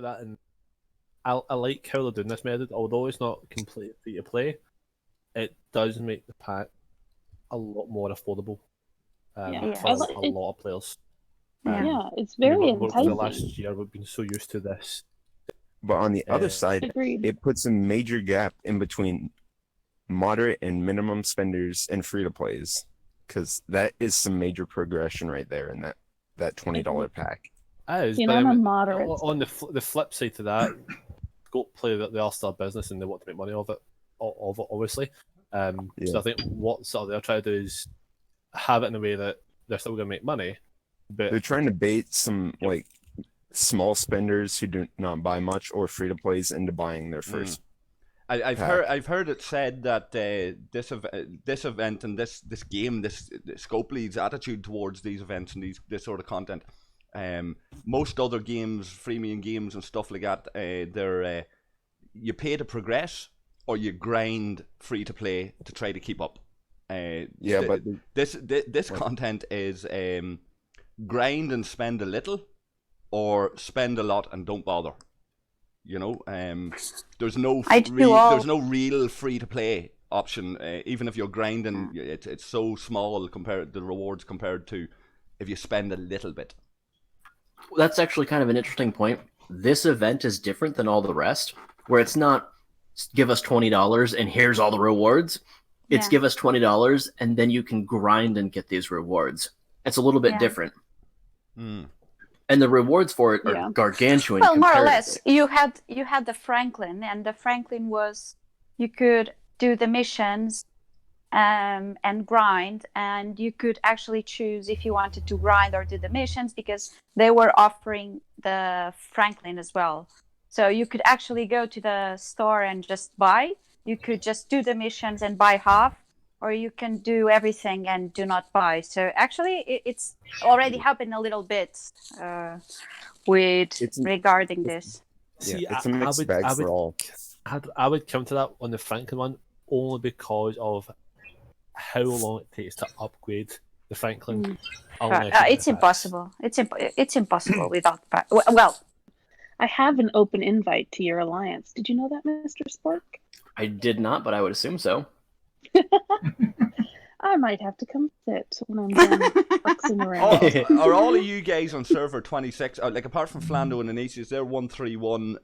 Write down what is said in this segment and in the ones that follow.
about that, and I like how they're doing this method. Although it's not completely free to play, it does make the pack a lot more affordable for a lot of players. It's very enticing. The enticing. last year we've been so used to this. But on the other side, Agreed. it puts a major gap in between moderate and minimum spenders and free-to-plays, because that is some major progression right there in that $20 pack. I'm a moderate. On the flip side to that, go play that they are still a business and they want to make money of it, obviously. So I think what sort of they're trying to do is have it in a way that they're still going to make money, but they're trying to bait some like small spenders who do not buy much or free-to-plays into buying their first. I've heard it said that this event and this game, this Scopely's attitude towards these events and this sort of content, most other games, freemium games and stuff like that, they're you pay to progress or you grind free to play to try to keep up. But this content is grind and spend a little, or spend a lot and don't bother. There's no real free to play option. Even if you're grinding, it's so small compared the rewards compared to if you spend a little bit. That's actually kind of an interesting point. This event is different than all the rest, where it's not give us $20 and here's all the rewards. It's give us $20 and then you can grind and get these rewards. It's a little bit different. And the rewards for it are gargantuan. Well, more or less, you had the Franklin, and the Franklin was you could do the missions and grind, and you could actually choose if you wanted to grind or do the missions, because they were offering the Franklin as well. So you could actually go to the store and just buy. You could just do the missions and buy half, or you can do everything and do not buy. So actually, it's already happened a little bit regarding this. See, it's a mixed bag for all. I would come to that on the Franklin one only because of how long it takes to upgrade the Franklin. It's impossible. It's impossible without. Well, I have an open invite to your alliance. Did you know that, Mr. Spork? I did not, but I would assume so. I might have to come sit when I'm done fuxing around. Are all of you guys on server 26? Like apart from Flando and Inesias, they're 131.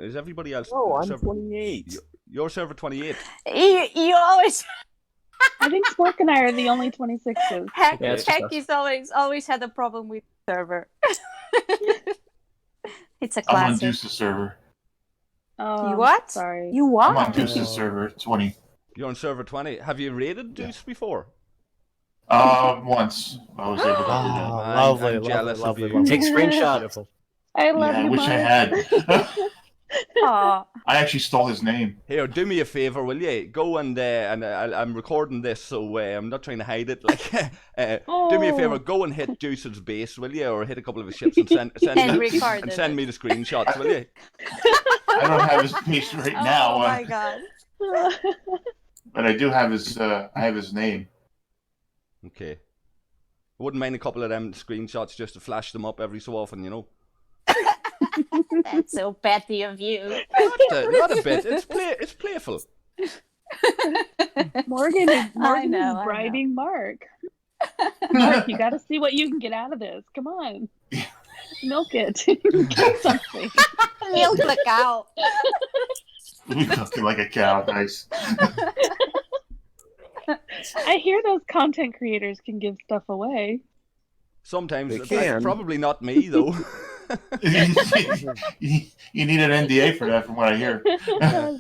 Is everybody else? Oh, I'm 28. You're server 28. You always. I think Spork and I are the only 26s. He's always had a problem with the server. It's a classic. I'm on Deuce's server. You what? Sorry. You what? I'm on Deuce's server 20. You're on server 20. Have you raided Deuce before? Once I was able to. Lovely, I'm jealous of you. Take screenshot. I love you. I wish I had. Aww. I actually stole his name. Here, do me a favor, will you? Go and I'm recording this, so I'm not trying to hide it. Like, do me a favor, go and hit Deuce's base, will you, or hit a couple of his ships and send me the screenshots, will you? I don't have his base right now. Oh my god! But I do have his. I have his name. Okay. I wouldn't mind a couple of them screenshots just to flash them up every so often, you know. That's so petty of you. Not a bit. It's playful. Morgan is bribing Mark. Mark, you got to see what you can get out of this. Come on, milk it. Get something. Milk the cow. Milking like a cow. Nice. I hear those content creators can give stuff away. Sometimes. They can. Probably not me though. You need an NDA for that, from what I hear.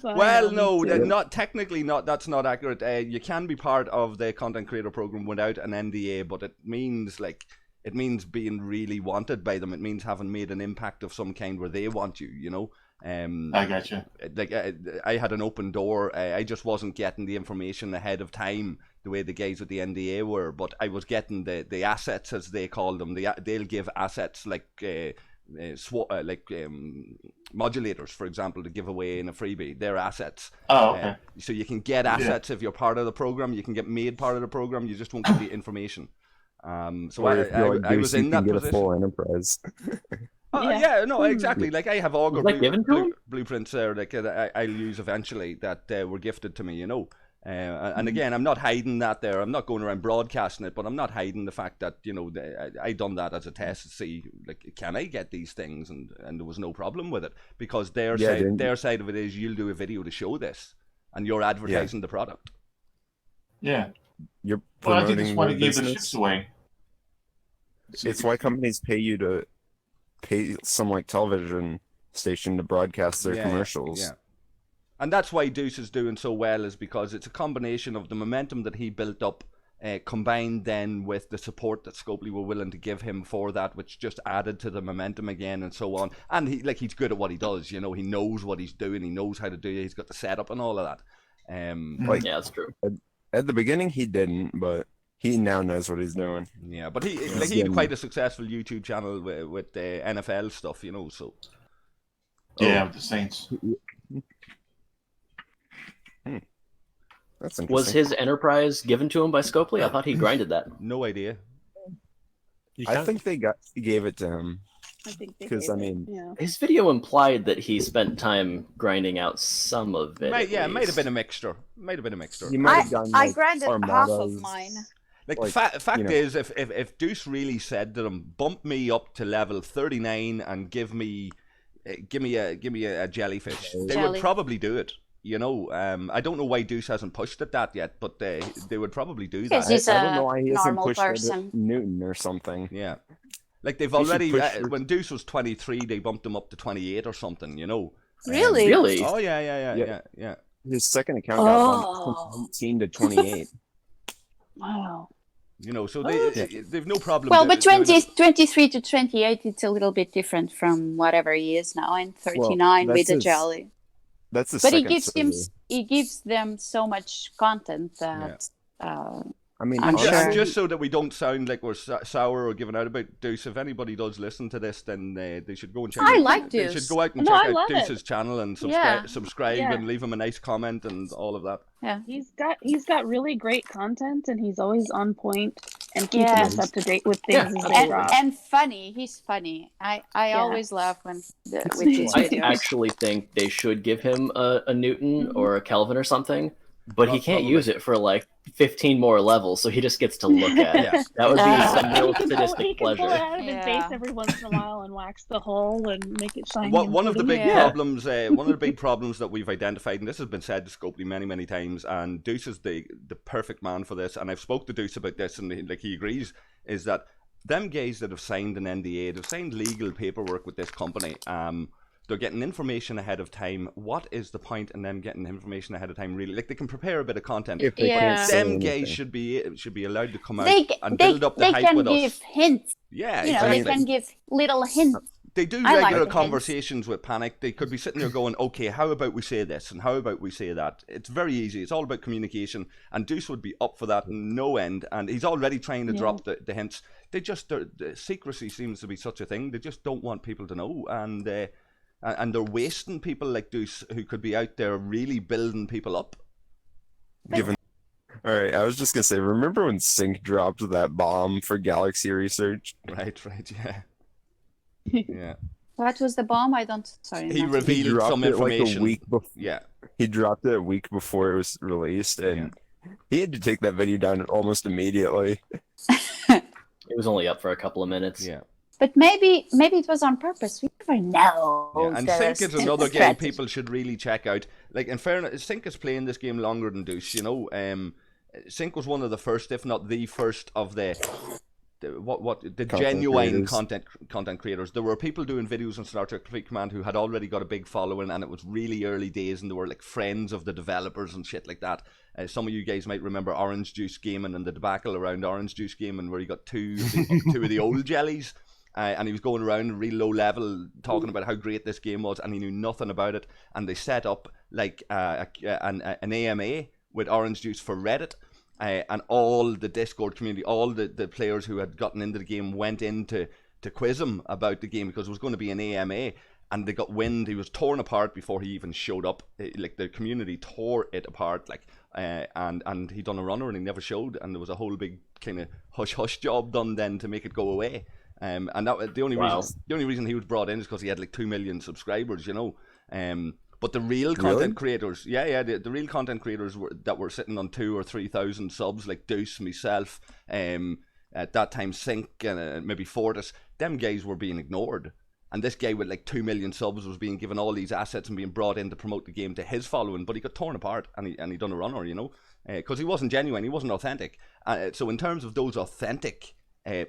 Well, no, that's not accurate. You can be part of the content creator program without an NDA, but it means being really wanted by them. It means having made an impact of some kind where they want you, you know. I gotcha. Like I had an open door. I just wasn't getting the information ahead of time the way the guys with the NDA were, but I was getting the assets, as they call them. They'll give assets like modulators, for example, to give away in a freebie. They're assets. Oh, okay. So you can get assets if you're part of the program. You can get made part of the program. You just won't get the information. So I was in that get position. A full enterprise. No, exactly. Like I have Augur given to him? blueprints there, like I'll use eventually that were gifted to me, you know. And again, I'm not hiding that there. I'm not going around broadcasting it, but I'm not hiding the fact that, you know, I done that as a test to see, like, can I get these things? And there was no problem with it, because their side of it is, you'll do a video to show this, and you're advertising the product. Yeah. You're Well, I promoting think that's why they gave the business. ships away. It's why companies pay you to pay some like television station to broadcast their commercials. Yeah. And that's why Deuce is doing so well, is because it's a combination of the momentum that he built up, combined then with the support that Scopely were willing to give him for that, which just added to the momentum again, and so on. And he's good at what he does, you know. He knows what he's doing. He knows how to do it. He's got the setup and all of that. Yeah, that's true. At the beginning, he didn't, but he now knows what he's doing. Yeah, but he had quite a successful YouTube channel with NFL stuff, you know. So yeah, with the Saints. That's interesting. Was his enterprise given to him by Scopely? I thought he grinded that. No idea. I think they gave it to him. I think because his video implied that he spent time grinding out some of it. Might have been a mixture. He might have done, I grinded half of mine. Like fact is, if Deuce really said to them, bump me up to level 39 and give me a jellyfish, they would probably do it. You know, I don't know why Deuce hasn't pushed at that yet, but they would probably do that. He's I don't know why he hasn't normal pushed person. at Newton or something. Yeah, like they've already when Deuce was 23, they bumped him up to 28 or something. You know, Really? Oh yeah. His second account got bumped from 18 to 28. Wow. You know, so they've no problem. Well, but 23 to 28, it's a little bit different from whatever he is now, and 39 with the jelly. That's the but second he gives them so much content that I mean, I'm sure. Just so that we don't sound like we're sour or giving out about Deuce, if anybody does listen to this, then they should go and check. They should go out and check out Deuce's channel and subscribe and leave him a nice comment and all of that. Yeah, he's got really great content, and he's always on point and keeping us up to date with things. And funny. He's funny. I always laugh when with his videos. I actually think they should give him a Newton or a Kelvin or something. But he can't use it for like 15 more levels, so he just gets to look at it. That would be some real sadistic pleasure. He can pull it out of his face every once in a while and wax the hole and make it shiny. One of the big problems, one of the big problems that we've identified, and this has been said to Scopely many times, and Deuce is the perfect man for this. And I've spoke to Deuce about this, and he agrees, is that them guys that have signed an NDA, they've signed legal paperwork with this company. They're getting information ahead of time. What is the point in them getting information ahead of time? Really, like they can prepare a bit of content. If they can't say them guys should be allowed to come out and build up the hype with us. They can give hints. Yeah, they can give little hints. They do regular conversations with Panic. They could be sitting there going, okay, how about we say this and how about we say that? It's very easy. It's all about communication, and Deuce would be up for that no end. And he's already trying to drop the hints. They just the secrecy seems to be such a thing. They just don't want people to know, and they're wasting people like Deuce who could be out there really building people up. Alright, I was just gonna say, remember when Sync dropped that bomb for Galaxy Research? Right, yeah. What was the bomb? He revealed some information. He dropped it a week before it was released, and he had to take that video down almost immediately. It was only up for a couple of minutes. Yeah. But maybe it was on purpose. We never know. Yeah, and Sync is another game people should really check out. Like, in fairness, Sync is playing this game longer than Deuce, you know. Sync was one of the first, if not the first, of the genuine content creators. There were people doing videos on Star Trek Fleet Command who had already got a big following, and it was really early days, and they were like friends of the developers and shit like that. Some of you guys might remember Orange Juice Gaming and the debacle around Orange Juice Gaming, where he got two of the old jellies. And he was going around real low level talking about how great this game was, and he knew nothing about it. And they set up like an AMA with Orange Juice for Reddit, and all the Discord community, all the players who had gotten into the game went in to quiz him about the game, because it was going to be an AMA. And they got wind. He was torn apart before he even showed up. Like, the community tore it apart. Like, and he done a runner and he never showed. And there was a whole big kind of hush job done then to make it go away. And that the only reason he was brought in is because he had like 2 million subscribers, you know. But the real content creators, the real content creators that were sitting on 2,000 or 3,000 subs, like Deuce, myself, at that time Sync, and maybe Fortis, them guys were being ignored. And this guy with like 2 million subs was being given all these assets and being brought in to promote the game to his following, but he got torn apart and he done a runner, you know, because he wasn't genuine, he wasn't authentic. So in terms of those authentic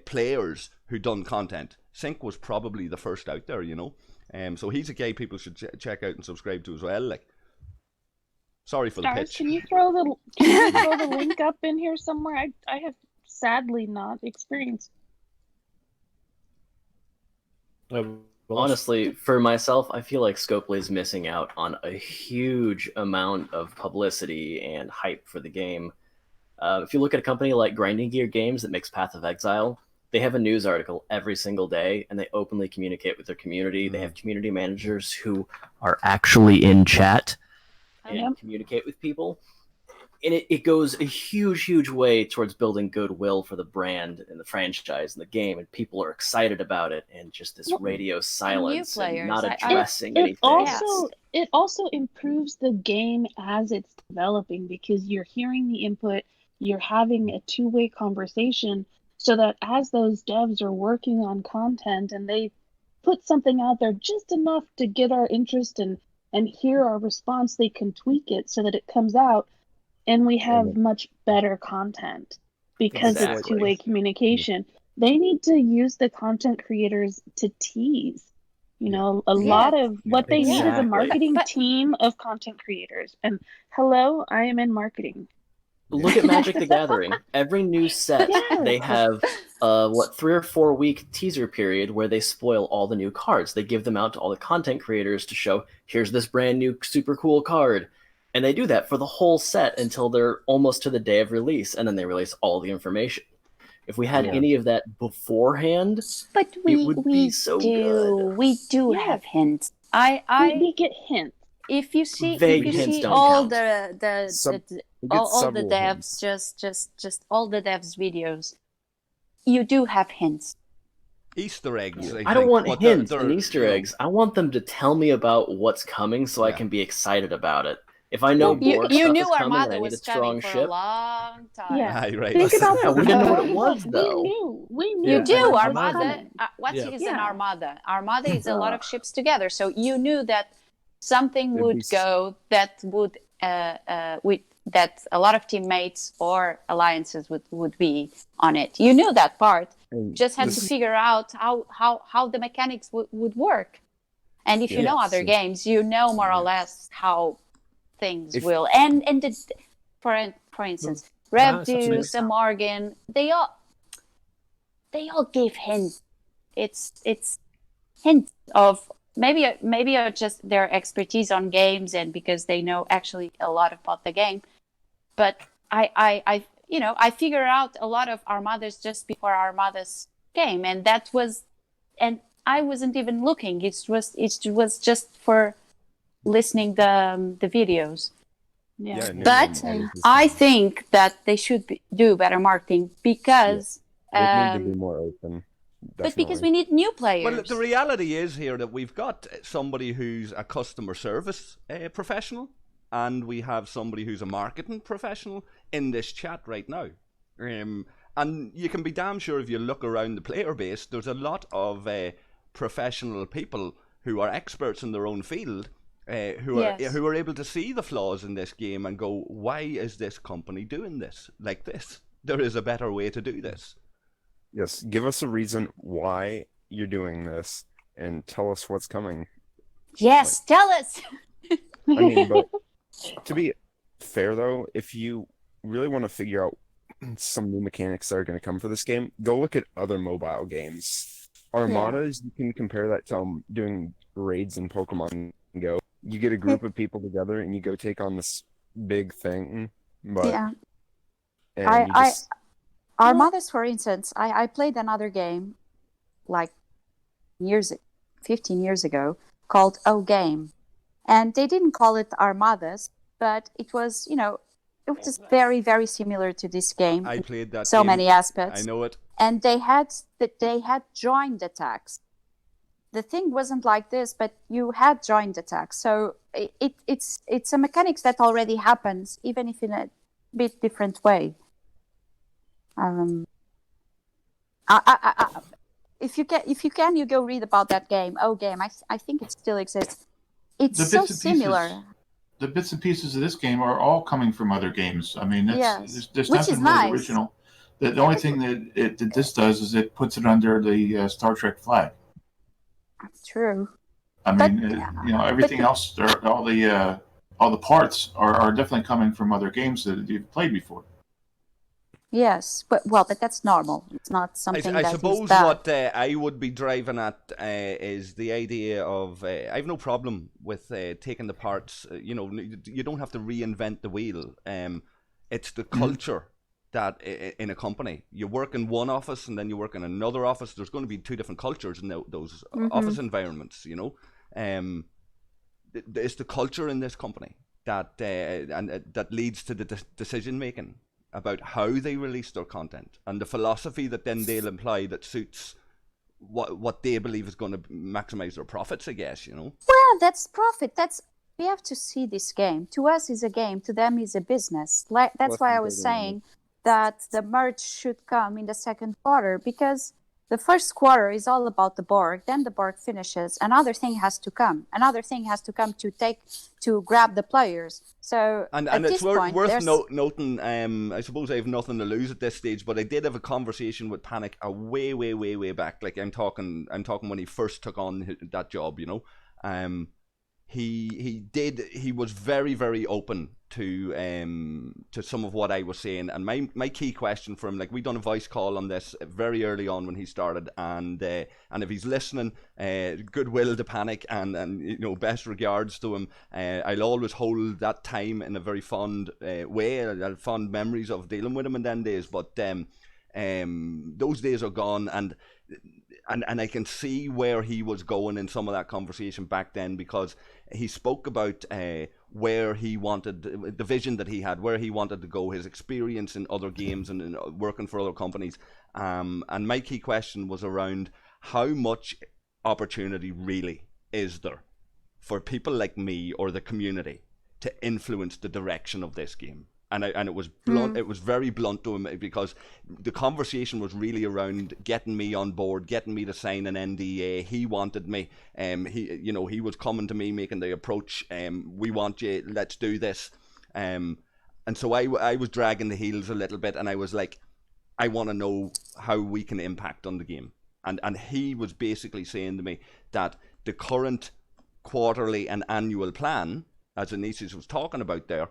players who done content, Sync was probably the first out there, you know. So he's a guy people should check out and subscribe to as well. Like, sorry for the pitch. Can you throw the link up in here somewhere? I have sadly not experienced. Honestly, for myself, I feel like Scopely is missing out on a huge amount of publicity and hype for the game. If you look at a company like Grinding Gear Games that makes Path of Exile, they have a news article every single day, and they openly communicate with their community. They have community managers who are actually in chat and communicate with people. And it goes a huge, huge way towards building goodwill for the brand and the franchise and the game, and people are excited about it, and just this radio silence and not addressing anything. It also improves the game as it's developing, because you're hearing the input, you're having a two-way conversation, so that as those devs are working on content and they put something out there just enough to get our interest and hear our response, they can tweak it so that it comes out and we have much better content, because it's two-way communication. They need to use the content creators to tease. You know, a lot of what they need is a marketing team of content creators. And hello, I am in marketing. Look at Magic the Gathering. Every new set, they have 3 or 4 week teaser period where they spoil all the new cards. They give them out to all the content creators to show, here's this brand new super cool card. And they do that for the whole set until they're almost to the day of release, and then they release all the information. If we had any of that beforehand, it would be so good. We do have hints. We get hints. If you see all the devs, just all the devs videos, you do have hints. Easter eggs. I don't want hints and Easter eggs. I want them to tell me about what's coming so I can be excited about it. If I know Borg you stuff knew is coming, Armada I need was a strong coming for ship. a long time. Right. Think about that. We didn't know what it was, though. We knew. You do, Armada. What is an Armada? Armada is a lot of ships together. So you knew that something would go that would that a lot of teammates or alliances would be on it. You knew that part. Just had to figure out how the mechanics would work. And if you know other games, you know more or less how things will. And for instance, Revdus, Amorgin, they all give hints. It's hints of maybe just their expertise on games, and because they know actually a lot about the game. But I figured out a lot of Armadas just before Armada's game, and I wasn't even looking. It was just for listening the videos. But I think that they should do better marketing, because they need to be more open. Definitely. But because we need new players. Well, the reality is here that we've got somebody who's a customer service professional, and we have somebody who's a marketing professional in this chat right now. And you can be damn sure if you look around the player base, there's a lot of professional people who are experts in their own field, who are able to see the flaws in this game and go, why is this company doing this like this? There is a better way to do this. Yes, give us a reason why you're doing this and tell us what's coming. Yes, tell us. I mean, but to be fair though, if you really want to figure out some new mechanics that are going to come for this game, go look at other mobile games. Armadas, you can compare that to doing raids in Pokemon Go. You get a group of people together and you go take on this big thing. But Armadas, for instance, I played another game like 15 years ago called O-Game. And they didn't call it Armadas, but it was, it was very, very similar to this game. I played that so game. Many aspects. I know it. and they had joined attacks. The thing wasn't like this, but you had joined attacks. So it's a mechanics that already happens, even if in a bit different way. If you can, you go read about that game. I think it still exists. It's so similar. The bits and pieces of this game are all coming from other games. I mean, there's nothing really original. The only thing that this does is it puts it under the Star Trek flag. True. I mean, everything else, all the parts are definitely coming from other games that you've played before. Yes, but that's normal. It's not something I that suppose is bad. what I would be driving at is the idea of I have no problem with taking the parts. You don't have to reinvent the wheel. It's the culture that in a company. You work in one office and then you work in another office. There's going to be two different cultures in those office environments. It's the culture in this company that that leads to the decision making about how they release their content and the philosophy that then they'll imply that suits what they believe is going to maximize their profits, I guess, Well, that's profit. We have to see this game. To us is a game, to them is a business. That's why I was saying that the merge should come in the second quarter, because the first quarter is all about the Borg. Then the Borg finishes. Another thing has to come. Another thing has to come to grab the players. So and it's worth noting. I suppose I have nothing to lose at this stage, but I did have a conversation with Panic way back. Like I'm talking when he first took on that job. He was very, very open to some of what I was saying, and my key question for him, like, we done a voice call on this very early on when he started, and if he's listening, goodwill to Panic, and best regards to him. I'll always hold that time in a very fond way. I have fond memories of dealing with him in them days, but those days are gone, and I can see where he was going in some of that conversation back then, because he spoke about where he wanted, the vision that he had, where he wanted to go, his experience in other games and working for other companies. And my key question was around how much opportunity really is there for people like me or the community to influence the direction of this game. And it was blunt. It was very blunt to him, because the conversation was really around getting me on board, getting me to sign an NDA. He wanted me. He was coming to me, making the approach. We want you. Let's do this. And so I was dragging the heels a little bit, and I was like, I want to know how we can impact on the game. And he was basically saying to me that the current quarterly and annual plan, as Inesias was talking about there,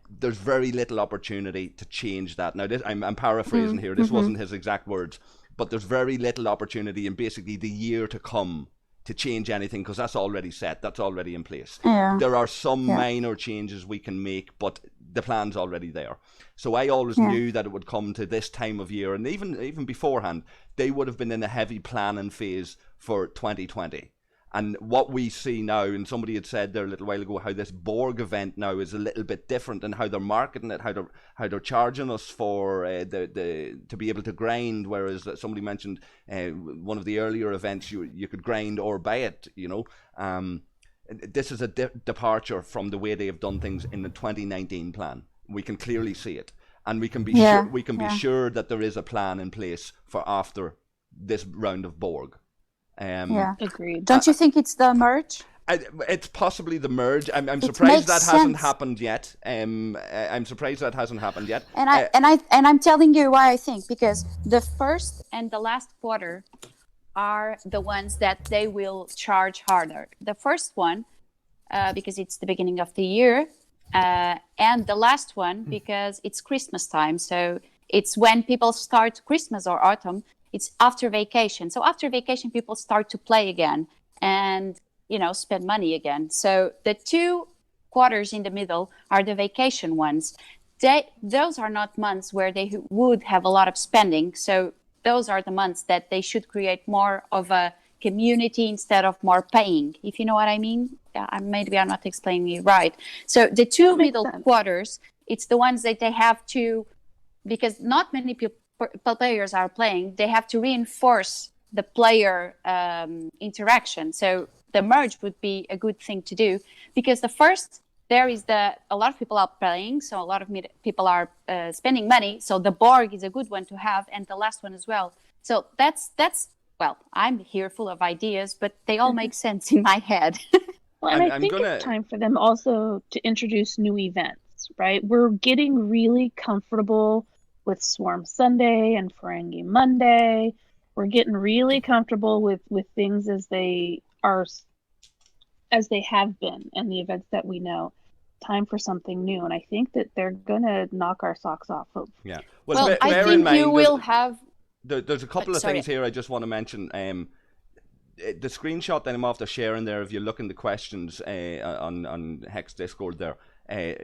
there's very little opportunity to change that. Now, I'm paraphrasing here. This wasn't his exact words, but there's very little opportunity in basically the year to come to change anything, because that's already set. That's already in place. Yeah. There are some minor changes we can make, but the plan's already there. So I always knew that it would come to this time of year, and even beforehand, they would have been in a heavy planning phase for 2020. And what we see now, and somebody had said there a little while ago, how this Borg event now is a little bit different, and how they're marketing it, how they're charging us for to be able to grind, whereas somebody mentioned one of the earlier events you could grind or buy it. This is a departure from the way they have done things in the 2019 plan. We can clearly see it, and we can be be sure that there is a plan in place for after this round of Borg. Agreed. Don't you think it's the merge? It's possibly the merge. I'm surprised that hasn't happened yet. And I'm telling you why I think, because the first and the last quarter are the ones that they will charge harder. The first one, because it's the beginning of the year, and the last one because it's Christmas time. So it's when people start Christmas or autumn. It's after vacation. So after vacation, people start to play again and, spend money again. So the 2 quarters in the middle are the vacation ones. Those are not months where they would have a lot of spending. So those are the months that they should create more of a community instead of more paying, if you know what I mean. Maybe I'm not explaining it right. So the 2 middle quarters, it's the ones that they have to, because not many players are playing, they have to reinforce the player interaction. So the merge would be a good thing to do, because the first, there is a lot of people are playing, so a lot of people are spending money. So the Borg is a good one to have, and the last one as well. So that's well, I'm here full of ideas, but they all make sense in my head. Well, and I think it's time for them also to introduce new events, right? We're getting really comfortable with Swarm Sunday and Ferengi Monday. We're getting really comfortable with things as they have been, and the events that we know. Time for something new, and I think that they're gonna knock our socks off. Yeah. Well, I think you will have. There's a couple of things here I just want to mention. The screenshot that I'm after sharing there, if you look in the questions on Hex Discord there,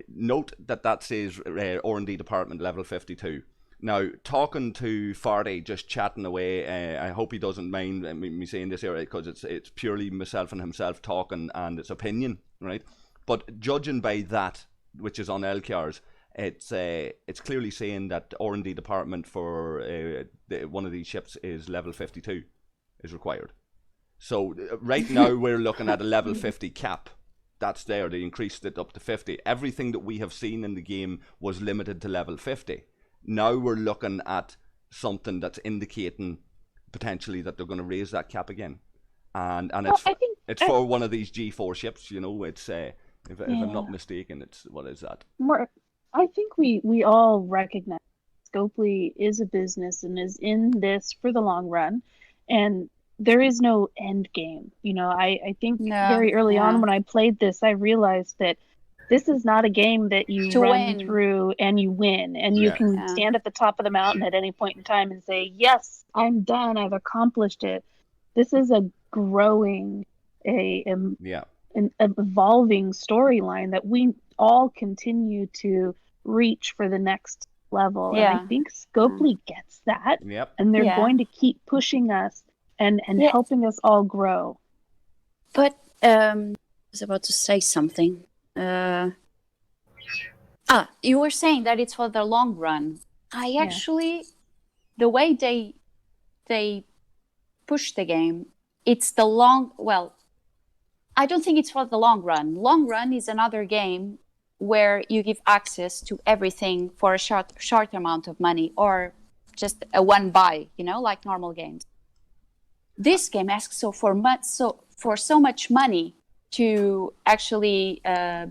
note that says R&D department level 52. Now, talking to Farty, just chatting away, I hope he doesn't mind me saying this here, because it's purely myself and himself talking, and it's opinion, right? But judging by that, which is on LKRs, it's clearly saying that R&D department for one of these ships is level 52 is required. So right now we're looking at a level 50 cap. That's there. They increased it up to 50. Everything that we have seen in the game was limited to level 50. Now we're looking at something that's indicating potentially that they're going to raise that cap again. And it's for one of these G4 ships, you know. It's if I'm not mistaken, it's, what is that? I think we all recognize Scopely is a business and is in this for the long run, and there is no end game. You know, I think very early on when I played this, I realized that this is not a game that you run through and you win, and you can stand at the top of the mountain at any point in time and say, yes, I'm done, I've accomplished it. This is a growing, an evolving storyline that we all continue to reach for the next level. And I think Scopely gets that, and they're going to keep pushing us and helping us all grow. But I was about to say something. You were saying that it's for the long run. I actually, the way they push the game, it's the I don't think it's for the long run. Long run is another game where you give access to everything for a short amount of money, or just a one buy, you know, like normal games. This game asks for so much money to actually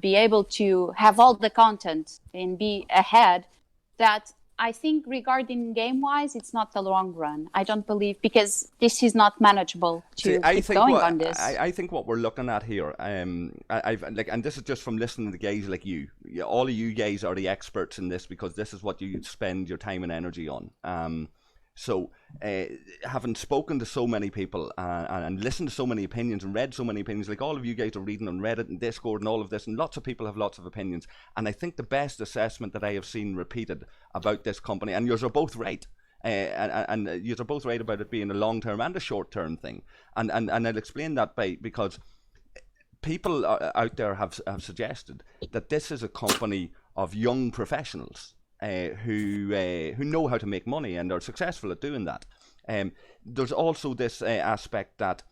be able to have all the content and be ahead, that I think regarding game-wise, it's not the long run. I don't believe, because this is not manageable to keep going on this. I think what we're looking at here, and this is just from listening to guys like you. All of you guys are the experts in this, because this is what you spend your time and energy on. So, having spoken to so many people and listened to so many opinions and read so many opinions, like all of you guys are reading on Reddit and Discord and all of this, and lots of people have lots of opinions. And I think the best assessment that I have seen repeated about this company, and yours are both right, and yours are both right about it being a long-term and a short-term thing. And I'll explain that because people out there have suggested that this is a company of young professionals who know how to make money and are successful at doing that. There's also this aspect that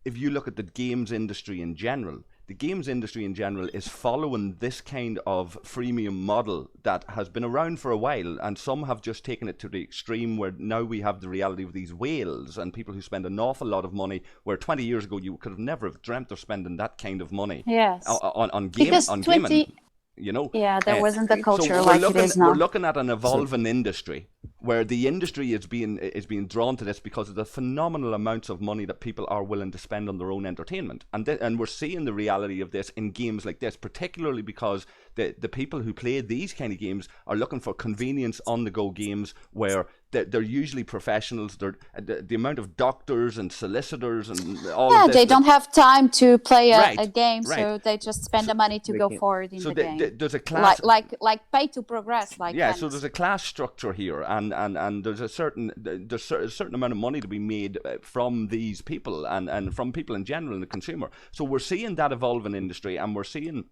if you look at the games industry in general, the games industry in general is following this kind of freemium model that has been around for a while, and some have just taken it to the extreme where now we have the reality of these whales and people who spend an awful lot of money, where 20 years ago you could have never have dreamt of spending that kind of money on gaming. You know, there wasn't the culture it is now. We're looking at an evolving industry where the industry is being drawn to this because of the phenomenal amounts of money that people are willing to spend on their own entertainment, and we're seeing the reality of this in games like this, particularly because the people who play these kind of games are looking for convenience on the go games where they're usually professionals. The amount of doctors and solicitors and all of this. They don't have time to play a game, so they just spend the money to go forward in the game. There's a class like pay to progress, so there's a class structure here, and there's a certain amount of money to be made from these people and from people in general and the consumer. So we're seeing that evolving industry, and we're seeing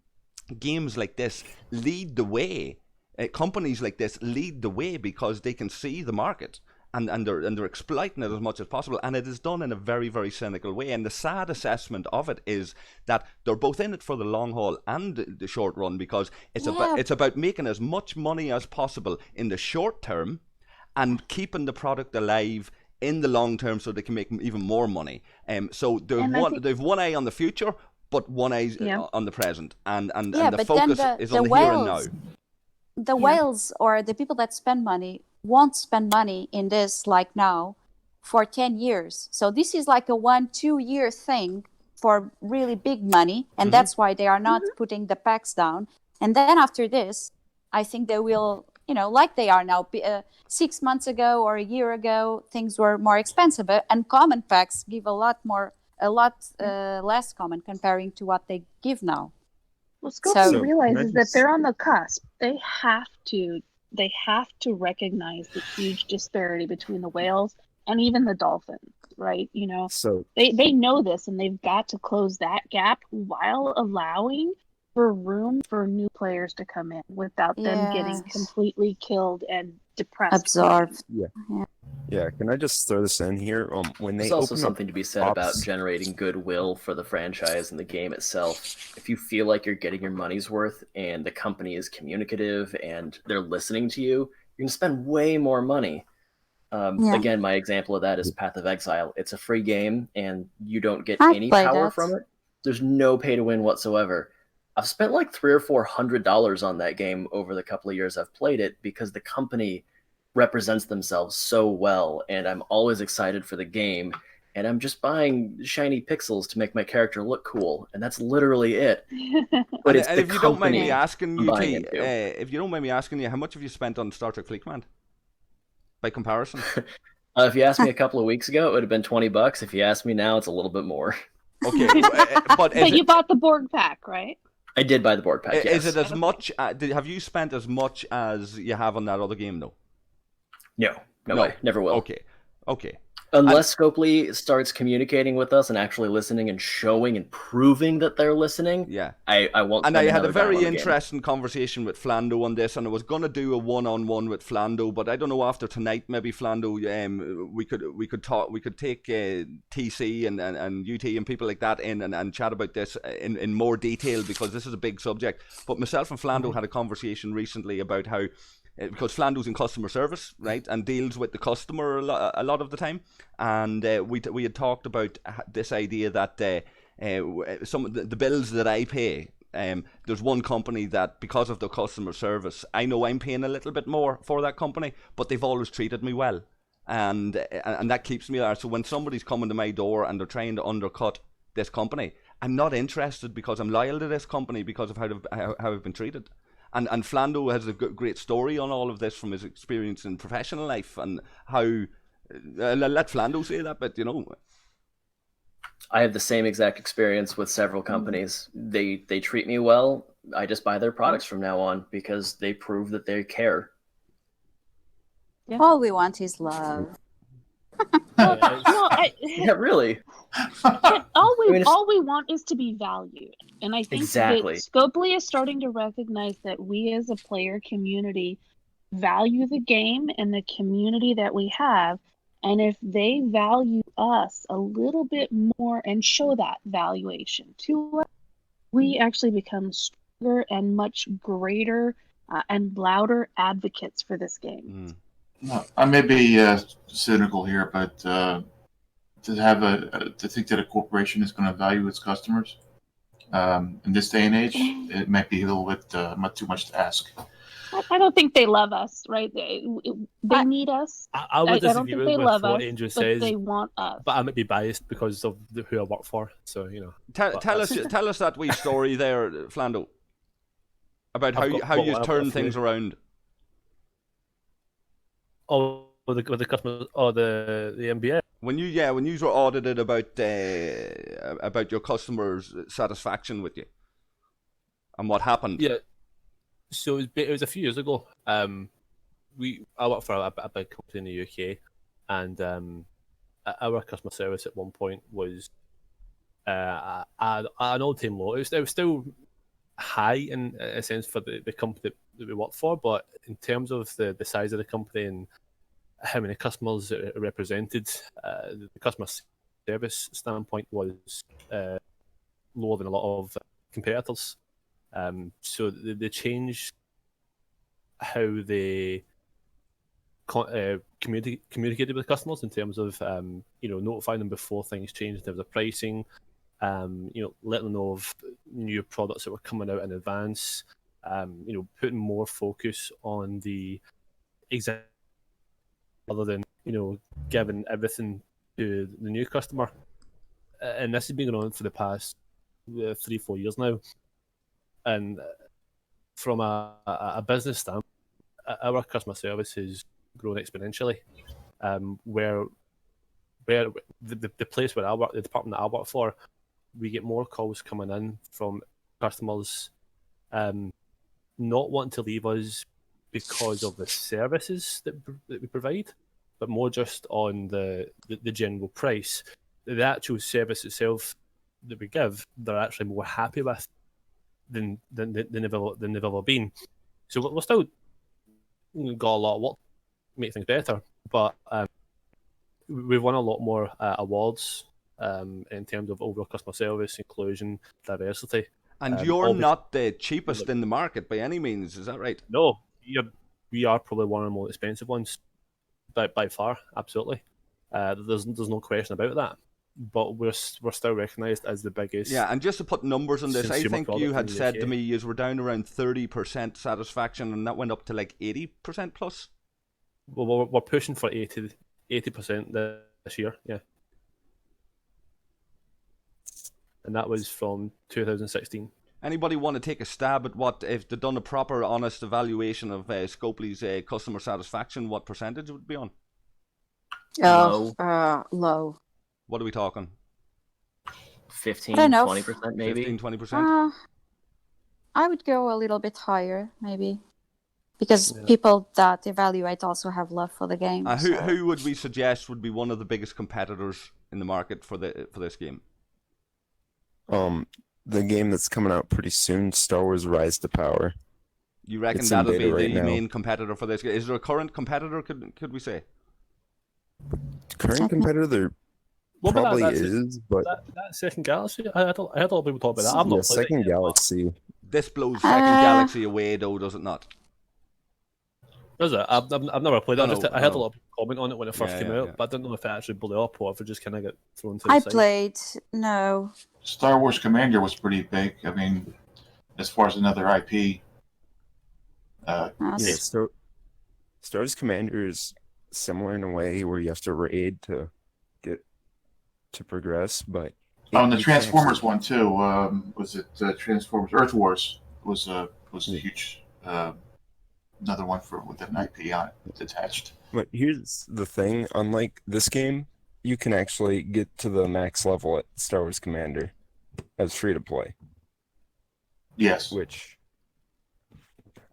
games like this lead the way. Companies like this lead the way because they can see the market and they're exploiting it as much as possible, and it is done in a very, very cynical way. And the sad assessment of it is that they're both in it for the long haul and the short run, because it's about making as much money as possible in the short term and keeping the product alive in the long term so they can make even more money. So they've one eye on the future, but one eye on the present, and the focus is on the here and now. The whales, or the people that spend money, won't spend money in this like now for 10 years. So this is like a 1-2 year thing for really big money, and that's why they are not putting the packs down. And then after this, I think they will, like they are now. 6 months ago or a year ago, things were more expensive, and common packs give a lot less common comparing to what they give now. Well, Scopely realizes that they're on the cusp. They have to recognize the huge disparity between the whales and even the dolphins, right? So they know this, and they've got to close that gap while allowing for room for new players to come in without them getting completely killed and depressed. Absorbed. Yeah, can I just throw this in here? When they There's also something to be said ops... about generating goodwill for the franchise and the game itself. If you feel like you're getting your money's worth and the company is communicative and they're listening to you, you're going to spend way more money. Again, my example of that is Path of Exile. It's a free game and you don't get any power from it. There's no pay to win whatsoever. I've spent like $300 or $400 on that game over the couple of years I've played it because the company represents themselves so well, and I'm always excited for the game, and I'm just buying shiny pixels to make my character look cool, and that's literally it. But it's the if you don't mind me asking you, if you don't mind me asking you, how much have you spent on Star Trek Fleet Command by comparison? If you asked me a couple of weeks ago, it would have been $20. If you ask me now, it's a little bit more. Okay, but you bought the Borg pack, right? I did buy the Borg pack. Yes. Is it as much? Have you spent as much as you have on that other game, though? No way. Never will. Okay. Unless Scopely starts communicating with us and actually listening and showing and proving that they're listening, I won't. And I had a very interesting conversation with Flando on this, and I was going to do a one-on-one with Flando, but I don't know, after tonight, maybe Flando, we could take TC and UT and people like that in and chat about this in more detail, because this is a big subject. But myself and Flando had a conversation recently about how, because Flando's in customer service, right, and deals with the customer a lot of the time, and we had talked about this idea that some of the bills that I pay, there's one company that, because of the customer service, I know I'm paying a little bit more for that company, but they've always treated me well, and that keeps me there. So when somebody's coming to my door and they're trying to undercut this company, I'm not interested, because I'm loyal to this company because of how I've been treated. And Flando has a great story on all of this from his experience in professional life, and how let Flando say that, but I have the same exact experience with several companies. They treat me well. I just buy their products from now on because they prove that they care. All we want is love. Yeah, really. All we want is to be valued, and I think that Scopely is starting to recognize that we as a player community value the game and the community that we have, and if they value us a little bit more and show that valuation to us, we actually become stronger and much greater and louder advocates for this game. No, I may be cynical here, but to think that a corporation is going to value its customers in this day and age, it might be a little bit too much to ask. I don't think they love us, right? They need us. I would disagree I don't think they with love what us, Andrew but says. they want us. But I might be biased because of who I work for. So tell us that wee story there, Flando, about how you turn things around. Oh, with the customers, the NBA. When you were audited about your customers' satisfaction with you, and what happened. Yeah, so it was a few years ago. I worked for a big company in the UK, and our customer service at one point was at an all-time low. It was still high in a sense for the company that we worked for, but in terms of the size of the company and how many customers it represented. The customer service standpoint was lower than a lot of competitors. So they changed how they communicated with customers in terms of notifying them before things changed in terms of pricing, letting them know of new products that were coming out in advance, putting more focus on the exact other than giving everything to the new customer. And this has been going on for the past 3-4 years now. And from a business standpoint, our customer service has grown exponentially. Where the place where I work, the department that I work for, we get more calls coming in from customers not wanting to leave us because of the services that we provide, but more just on the general price. The actual service itself that we give, they're actually more happy with than they've ever been. So we're still got a lot of work to make things better, but we've won a lot more awards in terms of overall customer service, inclusion, diversity. And you're not the cheapest in the market by any means, is that right? No, we are probably one of the more expensive ones, by far, absolutely. There's no question about that. But we're still recognised as the biggest. Yeah, and just to put numbers on this, I think you had said UK. to me you were down around 30% satisfaction, and that went up to like 80% plus. Well, we're pushing for 80% this year, yeah. And that was from 2016. Anybody want to take a stab at what, if they've done a proper, honest evaluation of Scopely's customer satisfaction, what percentage it would be on? Low. What are we talking? 15, 20% maybe? 15, 20%? I would go a little bit higher, maybe. Because people that evaluate also have love for the game. Who would we suggest would be one of the biggest competitors in the market for this game? The game that's coming out pretty soon, Star Wars Rise to Power. You reckon that'll be the main competitor for this game? Is there a current competitor, could we say? Current competitor, there probably is, but... That Second Galaxy? I heard a lot of people talk about that. I've not played Second it yet, Galaxy. This blows Second Galaxy away, though, does it not? Does it? I've never played it. I heard a lot of people comment on it when it first came out, yeah. but I didn't know if it actually blew up or if it just kind of got thrown to the I side. played, no. Star Wars Commander was pretty big. I mean, as far as another IP. Star Wars Commander is similar in a way where you have to raid to get to progress, but... and the Transformers one too. Was it Transformers Earth Wars was a huge... another one with an IP on it attached. But here's the thing, unlike this game, you can actually get to the max level at Star Wars Commander as free to play. Yes. Which,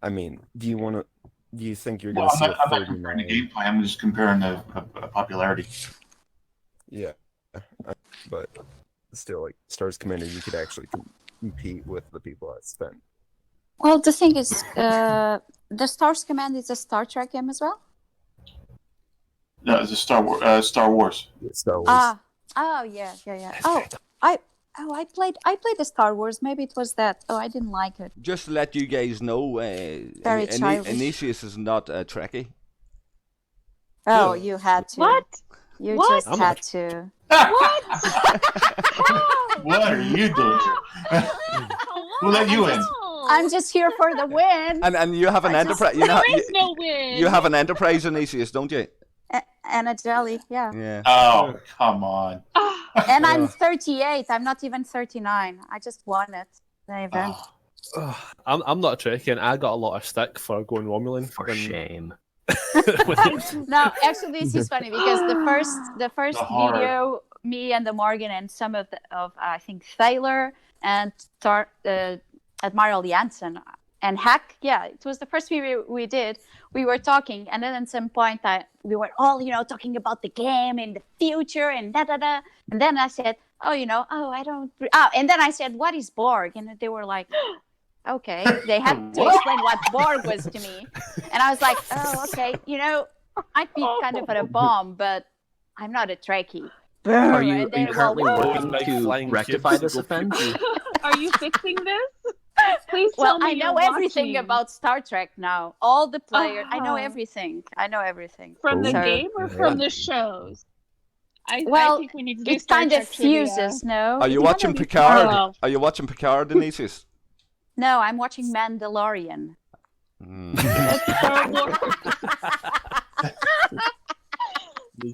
I mean, do you think you're going to see I'm not comparing the gameplay, I'm just comparing the popularity. Yeah. But still, like, Star Wars Commander, you could actually compete with the people that spend. Well, the thing is, the Star Wars Command is a Star Trek game as well? No, it's a Star Wars. Star Wars. Yeah. I played the Star Wars. Maybe it was that. Oh, I didn't like it. Just to let you guys know, Very childish. Inesias is not a Trekkie. Oh, you had to. What? You What? just had to. What? What are you doing? Who let you in? I'm just here for the win. And you have an enterprise. There is no win. You have an enterprise, Inesias, don't you? And a jelly, yeah. Yeah. Oh, come on. And I'm 38. I'm not even 39. I just won it. The event. I'm not a Trekkie, and I got a lot of stick for going Romulan. For shame. No, actually, this is funny because the first video, me and the Amorgin and some of I think Thaler and Admiral Janssen and Hack, it was the first video we did. We were talking, and then at some point we were all talking about the game and the future and da. And then I said, and then I said, what is Borg? And they were like, okay. They had to explain what Borg was to me, and I was like, oh, okay. I'd be kind of at a bomb, but I'm not a Trekkie. Are you And then, currently well, working Big to flying rectify cubes this that go offense? pew-pew. Are you fixing this? Please well, tell me I know you're everything watching. about Star Trek now. All the players. I know Uh-huh. everything. I know everything. From the So- game or from the shows? I Well, think we need to do It Star kind of Trek trivia. fuses, no? Are you It watching kind of- Picard? Oh. Are you watching Picard, Inesias? No, I'm watching Mandalorian. Star Wars.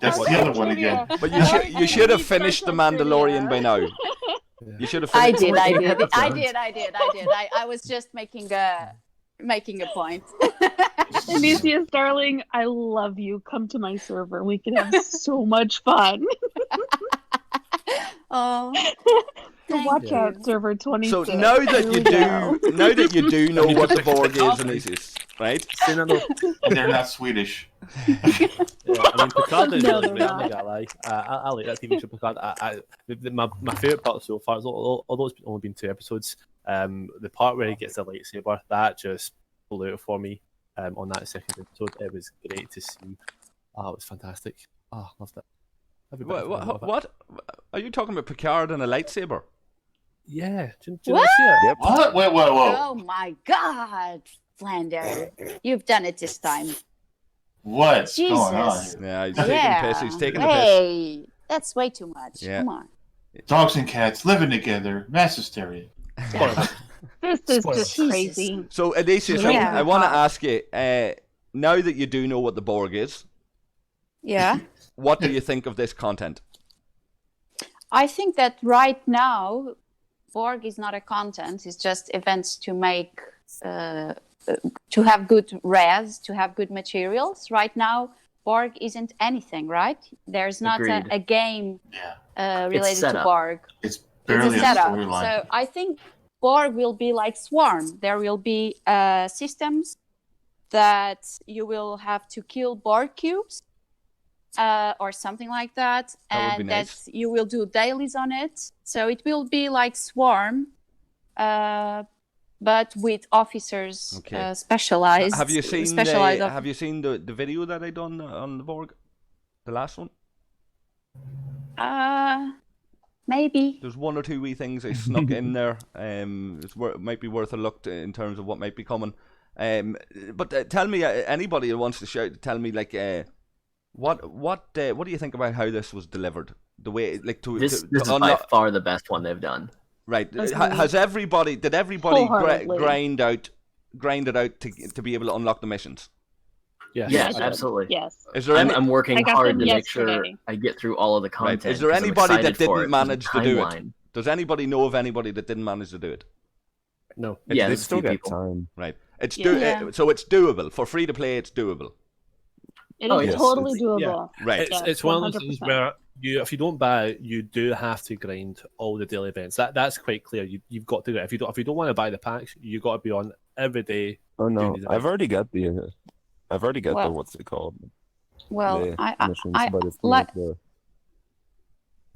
That's the other one again. But you should have finished the Mandalorian by now. You should have I finished. did. I was just making a point. Inesias, darling, I love you. Come to my server. We can have so much fun. Oh, thank Watch you. out, server 26. So now that Here you we go. do know what the Borg is, Inesias, right? They're not Swedish. Yeah, I mean, Picard is No, really they're great. I'm not. not gonna lie. I like that TV show Picard. My favorite part so far, although it's only been 2 episodes, the part where he gets the lightsaber, that just blew it for me. On that second episode, it was great to see. Oh, it was fantastic. Oh, loved it. Every bit of it, I love it. What? Are you talking about Picard and a lightsaber? Yeah, do you want to see it? Yep. What? Wait, whoa. Oh my God, Flando, you've done it this time. What's going on? Jesus. Yeah, he's Yeah. taking piss. He's taking the piss. Hey, that's way too much. Yeah. Come on. Dogs and cats living together, mass hysteria. This is Spoiler. just Jesus. crazy. So, Inesias, Yeah. I want to ask you, now that you do know what the Borg is, Yeah. what do you think of this content? I think that right now, Borg is not a content. It's just events to make, to have good res, to have good materials. Right now, Borg isn't anything, right? There's not Agreed. a game Yeah, related to setup. Borg. it's It's barely a a setup. storyline. So I think Borg will be like Swarm. There will be systems that you will have to kill Borg cubes or something like that. That would be And nice. that you will do dailies on it. So it will be like Swarm, but with officers Okay. specialized. Have you seen specialized Have you seen the video that I done on the Borg, the last one? Maybe. There's 1 or 2 wee things I snuck in there. Might be worth a look in terms of what might be coming. But tell me, anybody who wants to shout, tell me like, what do you think about how this was delivered? The way, like, This is by far the best one they've done. right? Agreed. Has everybody? Did everybody Wholeheartedly. grind it out to be able to unlock the missions? Yes, Yes, I did. absolutely. Yes. Is there any? I'm working I got hard them to make sure yesterday. I get through all of the Right. content. Is there 'cause I'm anybody that excited for didn't it. manage There's a to do it? timeline. Does anybody know of anybody that didn't manage to do it? No. Yeah, they there's a still few got people. time. Right. It's Yeah. so it's doable for free to play. It's doable. It Oh, is yes, totally it's- doable. Right. Yeah. It's one of those things 100%. where if you don't buy it, you do have to grind all the daily events. That's quite clear. You've got to do it. If you don't want to buy the packs, you got to be on every day. Oh no, doing these I've events. already got the Well, what's it called? Well, The I missions, I- but it's like- not the.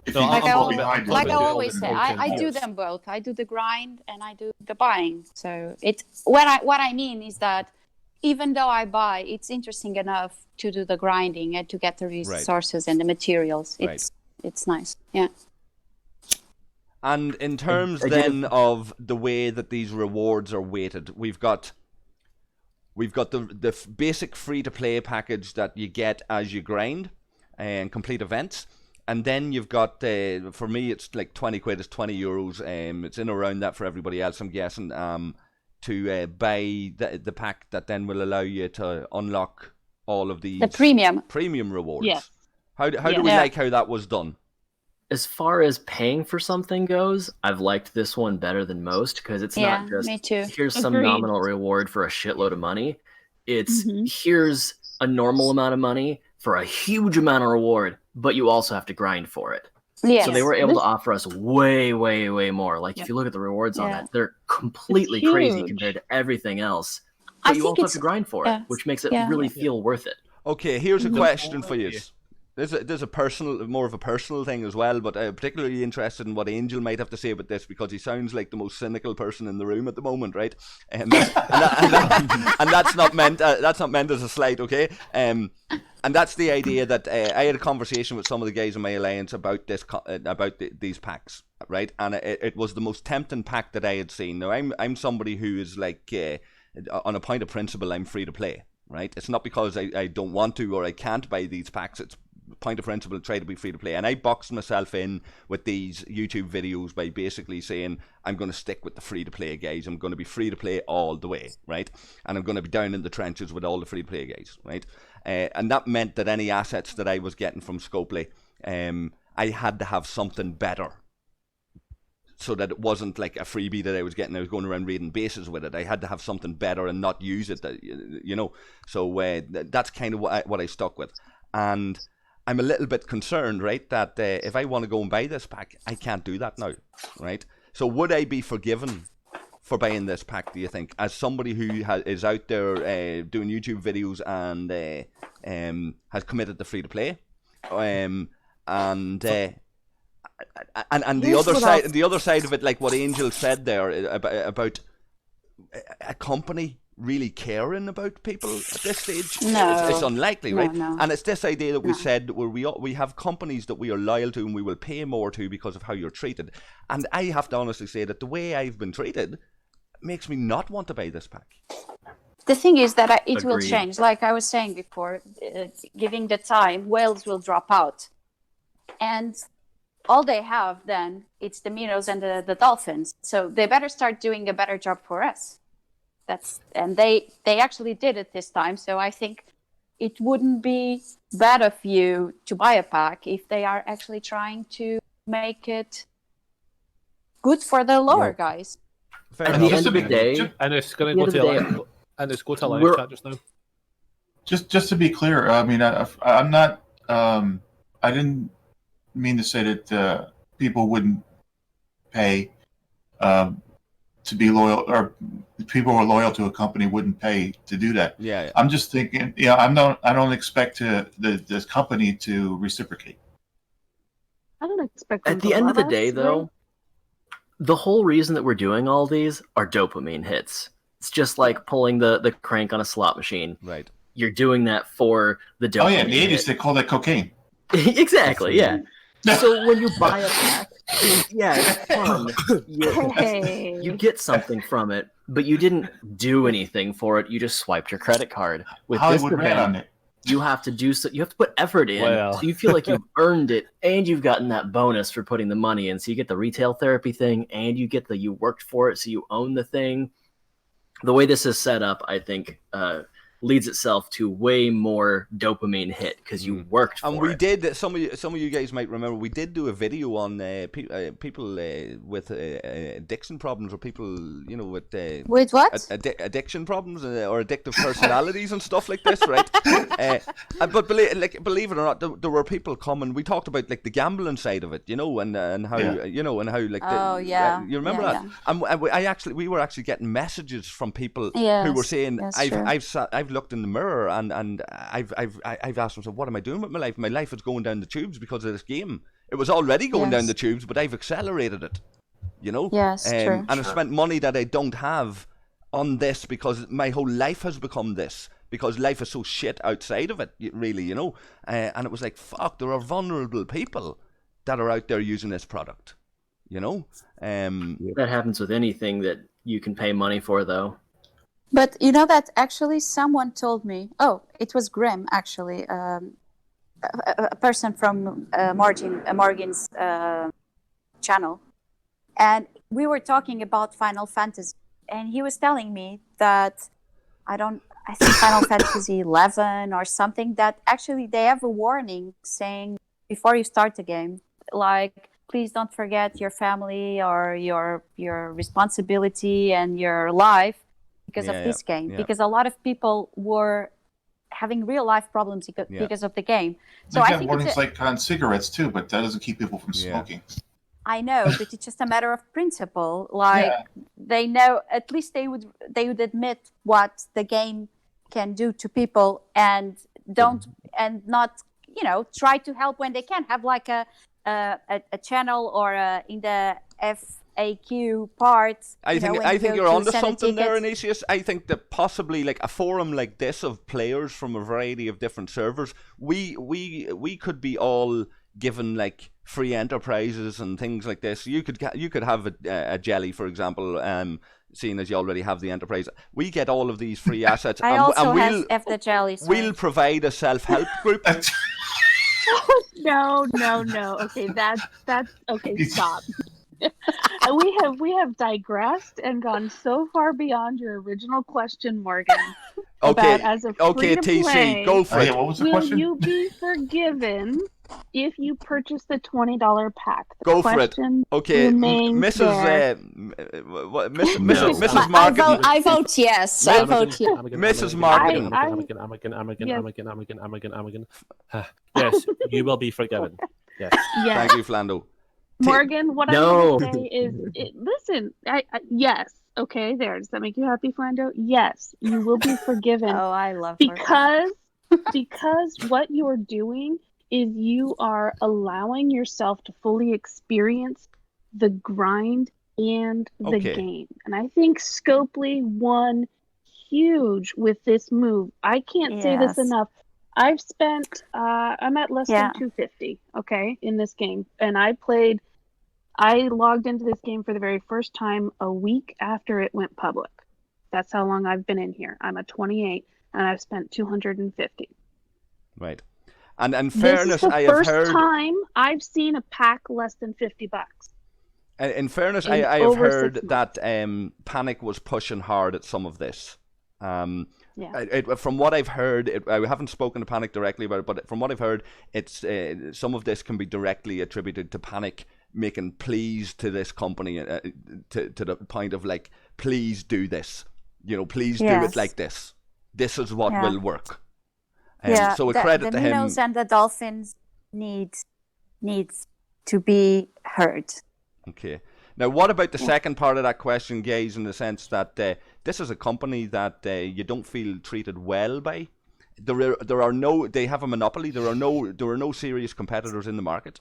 If No, you I'm like I, fall all about- behind, I'm you'll like all I get about all always the say, content I do years. them both. I do the grind and I do the buying. So it's what I mean is that even though I buy, it's interesting enough to do the grinding and to get the resources and the materials. It's nice. Yeah. And in terms I did then of the way that these rewards are weighted, we've got the basic free to play package that you get as you grind and complete events, and then you've got for me it's like 20 quid is 20 euros. It's in around that for everybody else, I'm guessing. To buy the pack that then will allow you to unlock all of these The premium rewards. Yes. How do Yeah. we Yeah. like how that was done? As far as paying for something goes, I've liked this one better than most because it's Yeah, not just me too. here's some Agreed. nominal reward for a shitload of money. It's Mhm. here's a normal amount of money for a huge amount of reward, but you also have to grind for it. Yes. So they were able This- to offer us way, way, way more. Like Yep. if you look at the rewards on Yeah. that, they're completely crazy huge. compared to everything else. I But you think also have it's- to grind for yeah. it, which makes it Yeah. really feel worth it. Okay, here's a Mhm. question for you. There's a personal, more of a personal thing as well, but I'm particularly interested in what Angel might have to say about this because he sounds like the most cynical person in the room at the moment, right? And that's not meant as a slight, okay? And And that's the idea that I had a conversation with some of the guys in my alliance about this, these packs, right? And it was the most tempting pack that I had seen. Now I'm somebody who is like, on a point of principle, I'm free to play, right? It's not because I don't want to or I can't buy these packs. It's point of principle, try to be free to play. And I boxed myself in with these YouTube videos by basically saying I'm going to stick with the free to play guys. I'm going to be free to play all the way, right? And I'm going to be down in the trenches with all the free to play guys, right? And that meant that any assets that I was getting from Scopely, I had to have something better, so that it wasn't like a freebie that I was getting. I was going around raiding bases with it. I had to have something better and not use it, you know. So that's kind of what I stuck with. And I'm a little bit concerned, right, that if I want to go and buy this pack, I can't do that now, right? So would I be forgiven for buying this pack, do you think, as somebody who is out there doing YouTube videos and has committed to free to play, and the other side of it, like what Angel said there about a company really caring about people at this stage? No. It's unlikely, right? No. And it's this idea that we said where we have companies that we are loyal to and we will pay more to because of how you're treated. And I have to honestly say that the way I've been treated makes me not want to buy this pack. The thing is that it will Agreed. change. Like I was saying before, giving the time, whales will drop out. And all they have then, it's the minnows and the dolphins. So they better start doing a better job for us. And they actually did it this time. So I think it wouldn't be bad of you to buy a pack if they are actually trying to make it good for the lower guys. At the end of the day, And it's going to go to a live chat just now. Just to be clear, I mean, I'm not. I didn't mean to say that people wouldn't pay to be loyal, or people who are loyal to a company wouldn't pay to do that. Yeah. I'm just thinking, I don't expect this company to reciprocate. I don't expect them at the to end of the love day, us, though, right? the whole reason that we're doing all these are dopamine hits. It's just like pulling the crank on a slot machine. Right. You're doing that for the dopamine. Oh yeah, in the 80s hit. they called that cocaine. Exactly, yeah. So when you buy a pack, yeah, it's fun. You get something from it, but you didn't do anything for it. You just swiped your credit card. With Hollywood this ran on event, it. you have to do so. You have to put effort in, Well. so you feel like you've earned it, and you've gotten that bonus for putting the money in. So you get the retail therapy thing, and you get you worked for it, so you own the thing. The way this is set up, I think, leads itself to way more dopamine hit because you worked for it. And we did. Some of you guys might remember we did do a video on people with addiction problems, or people With what? addiction problems or addictive personalities and stuff like this, right? But believe it or not, there were people coming. We talked about like the gambling side of it, and how and how like Oh, yeah. you remember Yeah, that? And we were actually getting messages from people who were Yes, saying, that's true. I've looked in the mirror and I've asked myself, what am I doing with my life? My life is going down the tubes because of this game. It was already going down the tubes, but I've accelerated it. Yes, true. And I've spent money that I don't have on this because my whole life has become this. Because life is so shit outside of it, really, and it was like, fuck, there are vulnerable people that are out there using this product, That happens with anything that you can pay money for, though. But you know that actually someone told me, it was Grim actually, a person from Amorgin's channel. And we were talking about Final Fantasy. And he was telling me that, I think Final Fantasy 11 or something, that actually they have a warning saying before you start the game, like, please don't forget your family or your responsibility and your life because of this game. Yeah. Because a lot of people were having real life problems because of the game. So They I have think warnings like on cigarettes too, but that doesn't keep people from smoking. I know, but it's just a matter of principle. Like they know, at least they would admit what the game can do to people, and not try to help when they can. Have like a channel or in the FAQ parts. I think you're onto something there, Inesias. I think that possibly like a forum like this of players from a variety of different servers, we could be all given like free enterprises and things like this. You could have a jelly, for example, seeing as you already have the enterprise. We get all of these free assets. I also have the jelly. We'll provide a self-help group. No. Okay, that's okay. Stop. we have digressed and gone so far beyond your original question, Morgan. Okay, as a TC, go for it. What was the question? Will you be forgiven if you purchase the $20 pack? Go for it. Okay, Mrs. Market. I vote yes. I vote yes. Mrs. Market. Amorgin. Yes, you will be forgiven. Yes. Thank you, Flando. Morgan, what I'm going to say is, listen, yes. Okay, there. Does that make you happy, Flando? Yes, you will be forgiven. Oh, I love because what you're doing is you are allowing yourself to fully experience the grind and the game. And I think Scopely won huge with this move. I can't say this enough. I've spent I'm at less than 250, okay, in this game. And I logged into this game for the very first time a week after it went public. That's how long I've been in here. I'm at 28 and I've spent 250. Right. And in fairness, I have heard... This is the first time I've seen a pack less than $50. In fairness, I have heard that Panic was pushing hard at some of this. From what I've heard, I haven't spoken to Panic directly about it, but from what I've heard, it's some of this can be directly attributed to Panic making pleas to this company to the point of like, please do this, please do it like this. This is what will work. So a credit to him. The minnows and the dolphins needs to be heard. Okay. Now, what about the second part of that question, Gaze, in the sense that this is a company that you don't feel treated well by? They have a monopoly. There are no serious competitors in the market,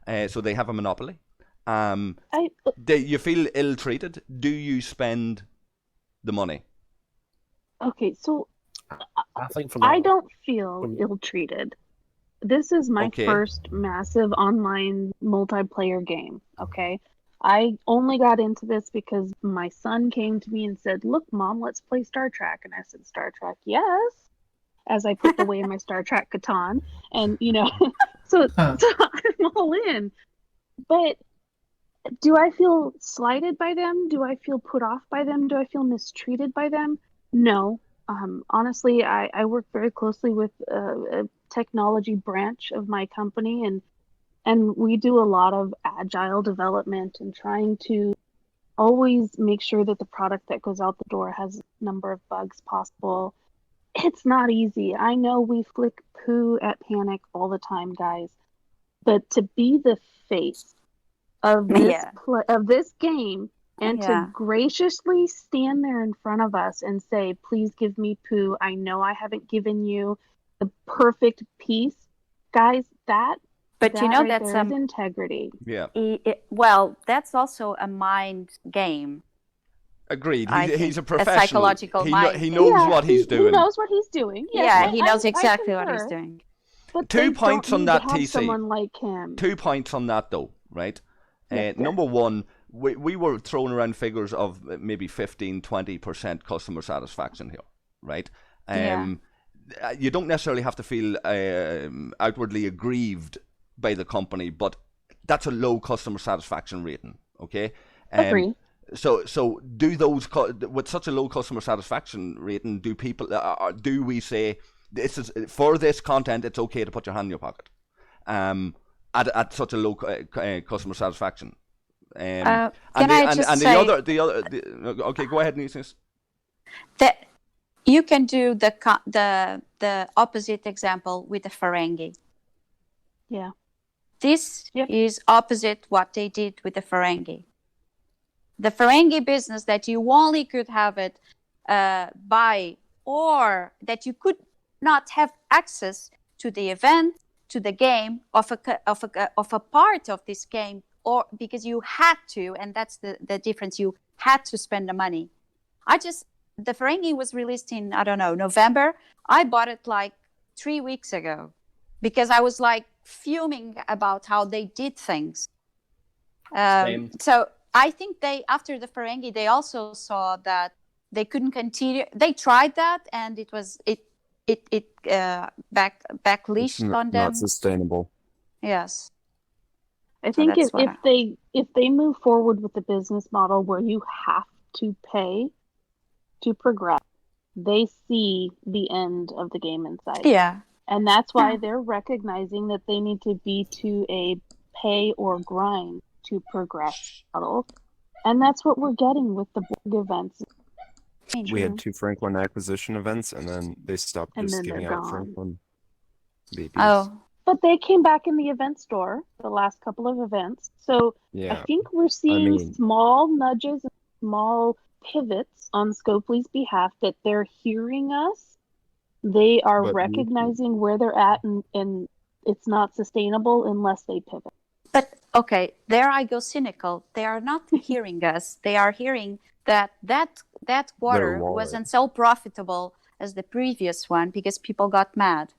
so they have a monopoly. You feel ill-treated. Do you spend the money? Okay, so I think I don't feel ill-treated. This is my first massive online multiplayer game, okay? I only got into this because my son came to me and said, "Look, Mom, let's play Star Trek." And I said, "Star Trek, yes," as I put away my Star Trek Catan. And, so I'm all in. But do I feel slighted by them? Do I feel put off by them? Do I feel mistreated by them? No. Honestly, I work very closely with a technology branch of my company, and we do a lot of agile development and trying to always make sure that the product that goes out the door has a number of bugs possible. It's not easy. I know we flick poo at Panic all the time, guys. But to be the face of this game and to graciously stand there in front of us and say, "Please give me poo. I know I haven't given you the perfect piece." Guys, that's integrity. Yeah. Well, that's also a mind game. Agreed. He's a professional. A psychological mind. He knows what he's doing. He knows what he's doing. He knows exactly what he's doing. But 2 points on that, TC. Someone like him. 2 points on that, though, right? Number one, we were throwing around figures of maybe 15-20% customer satisfaction here, right? You don't necessarily have to feel outwardly aggrieved by the company, but that's a low customer satisfaction rating, okay? Agree. So do those with such a low customer satisfaction rating, do people do we say this is for this content it's okay to put your hand in your pocket at such a low customer satisfaction? Okay, go ahead, Inesias. That you can do the opposite example with the Ferengi. Yeah. This is opposite what they did with the Ferengi. The Ferengi business that you only could have it by, or that you could not have access to the event, to the game of a part of this game or because you had to, and that's the difference. You had to spend the money. The Ferengi was released in, I don't know, November. I bought it like 3 weeks ago because I was like fuming about how they did things. So I think after the Ferengi, they also saw that they couldn't continue. They tried that, and it backleashed on them. Not sustainable. Yes. I think if they move forward with the business model where you have to pay to progress, they see the end of the game inside. Yeah. And that's why they're recognizing that they need to be to a pay or grind to progress model. And that's what we're getting with the Borg events. We had 2 Franklin acquisition events, and then they stopped just giving out Franklin babies. Oh. But they came back in the event store, the last couple of events. So Yeah. I think we're seeing small nudges and small pivots on Scopely's behalf that they're hearing us. They are recognizing where they're at, and it's not sustainable unless they pivot. But, okay, there I go cynical. They are not hearing us. They are hearing that quarter wasn't so profitable as the previous one because people got mad.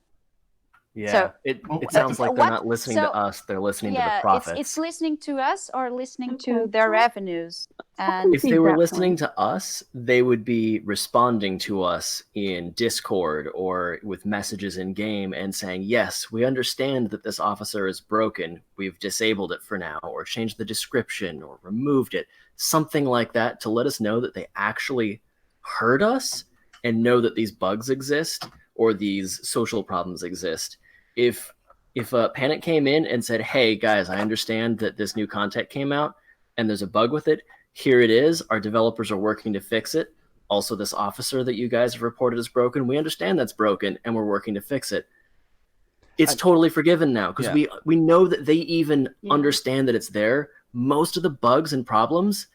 Yeah, so, it sounds like they're not listening to us. They're listening to the profits. It's listening to us or listening to their revenues. And if they were listening to us, they would be responding to us in Discord or with messages in game and saying, yes, we understand that this officer is broken. We've disabled it for now, or changed the description, or removed it. Something like that to let us know that they actually heard us and know that these bugs exist or these social problems exist. If Panic came in and said, hey, guys, I understand that this new content came out and there's a bug with it. Here it is. Our developers are working to fix it. Also, this officer that you guys have reported is broken. We understand that's broken, and we're working to fix it. It's totally forgiven now because we know that they even understand that it's there. Most of the bugs and problems,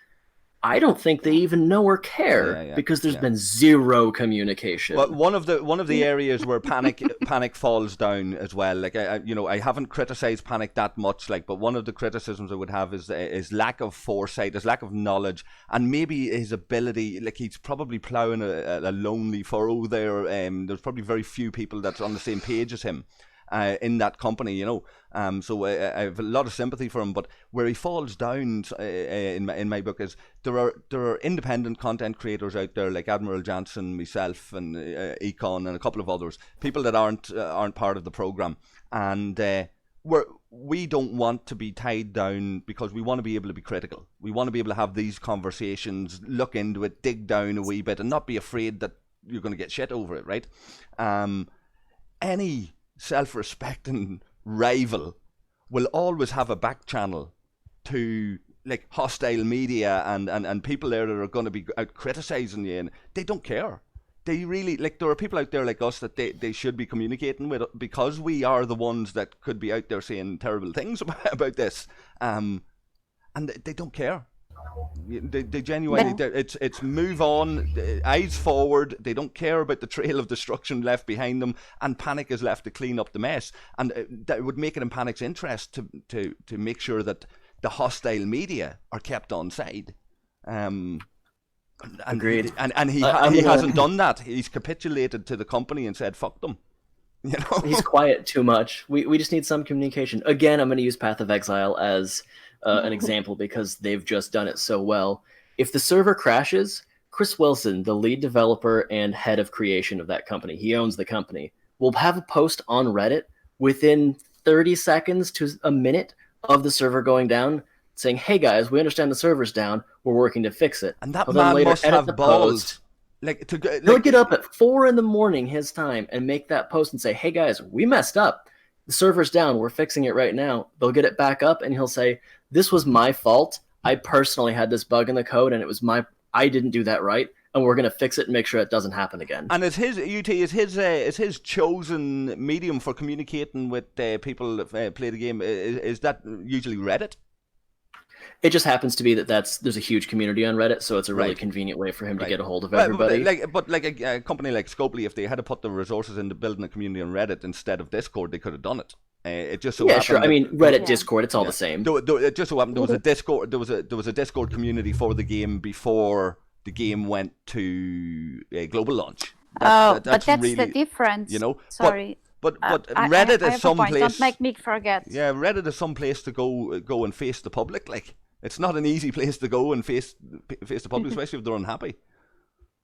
I don't think they even know or care because there's been zero communication. Well, one of the areas where Panic falls down as well. Like I haven't criticized Panic that much. But one of the criticisms I would have is lack of foresight, his lack of knowledge, and maybe his ability. Like he's probably plowing a lonely furrow there. There's probably very few people that's on the same page as him. In that company, so I have a lot of sympathy for him. But where he falls down in my book is there are independent content creators out there like Admiral Jansen, myself, and Econ, and a couple of others, people that aren't part of the program, and we don't want to be tied down because we want to be able to be critical. We want to be able to have these conversations, look into it, dig down a wee bit, and not be afraid that you're going to get shit over it, right? Any self-respecting rival will always have a back channel to like hostile media and people there that are going to be out criticizing you, and they don't care. They really, like, there are people out there like us that they should be communicating with because we are the ones that could be out there saying terrible things about this, and they don't care. They genuinely, it's move on, eyes forward. They don't care about the trail of destruction left behind them, and Panic is left to clean up the mess. And that would make it in Panic's interest to make sure that the hostile media are kept on side. Agreed. And he hasn't done that. He's capitulated to the company and said, fuck them. He's quiet too much. We just need some communication. Again, I'm going to use Path of Exile as an example because they've just done it so well. If the server crashes, Chris Wilson, the lead developer and head of creation of that company, he owns the company, will have a post on Reddit within 30 seconds to a minute of the server going down saying, hey guys, we understand the server's down, we're working to fix it. And that man must have balls. He'll get up at 4 a.m. his time and make that post and say, hey guys, we messed up. The server's down. We're fixing it right now. They'll get it back up and he'll say, this was my fault. I personally had this bug in the code and I didn't do that right. And we're going to fix it and make sure it doesn't happen again. And is his chosen medium for communicating with people that play the game, is that usually Reddit? It just happens to be there's a huge community on Reddit, so it's a really convenient way for him to get a hold of everybody. But a company like Scopely, if they had to put the resources into building a community on Reddit instead of Discord, they could have done it. It just so Yeah, happened sure. I that- mean, Reddit, Yeah. Discord, it's all the same. It just so happened there was a Discord. There was a Discord community for the game before the game went to a global launch. But that's the difference. You know, Sorry. But I Reddit have is a some point. place. Don't make me forget. Yeah, Reddit is some place to go and face the public. Like, it's not an easy place to go and face the public, especially if they're unhappy.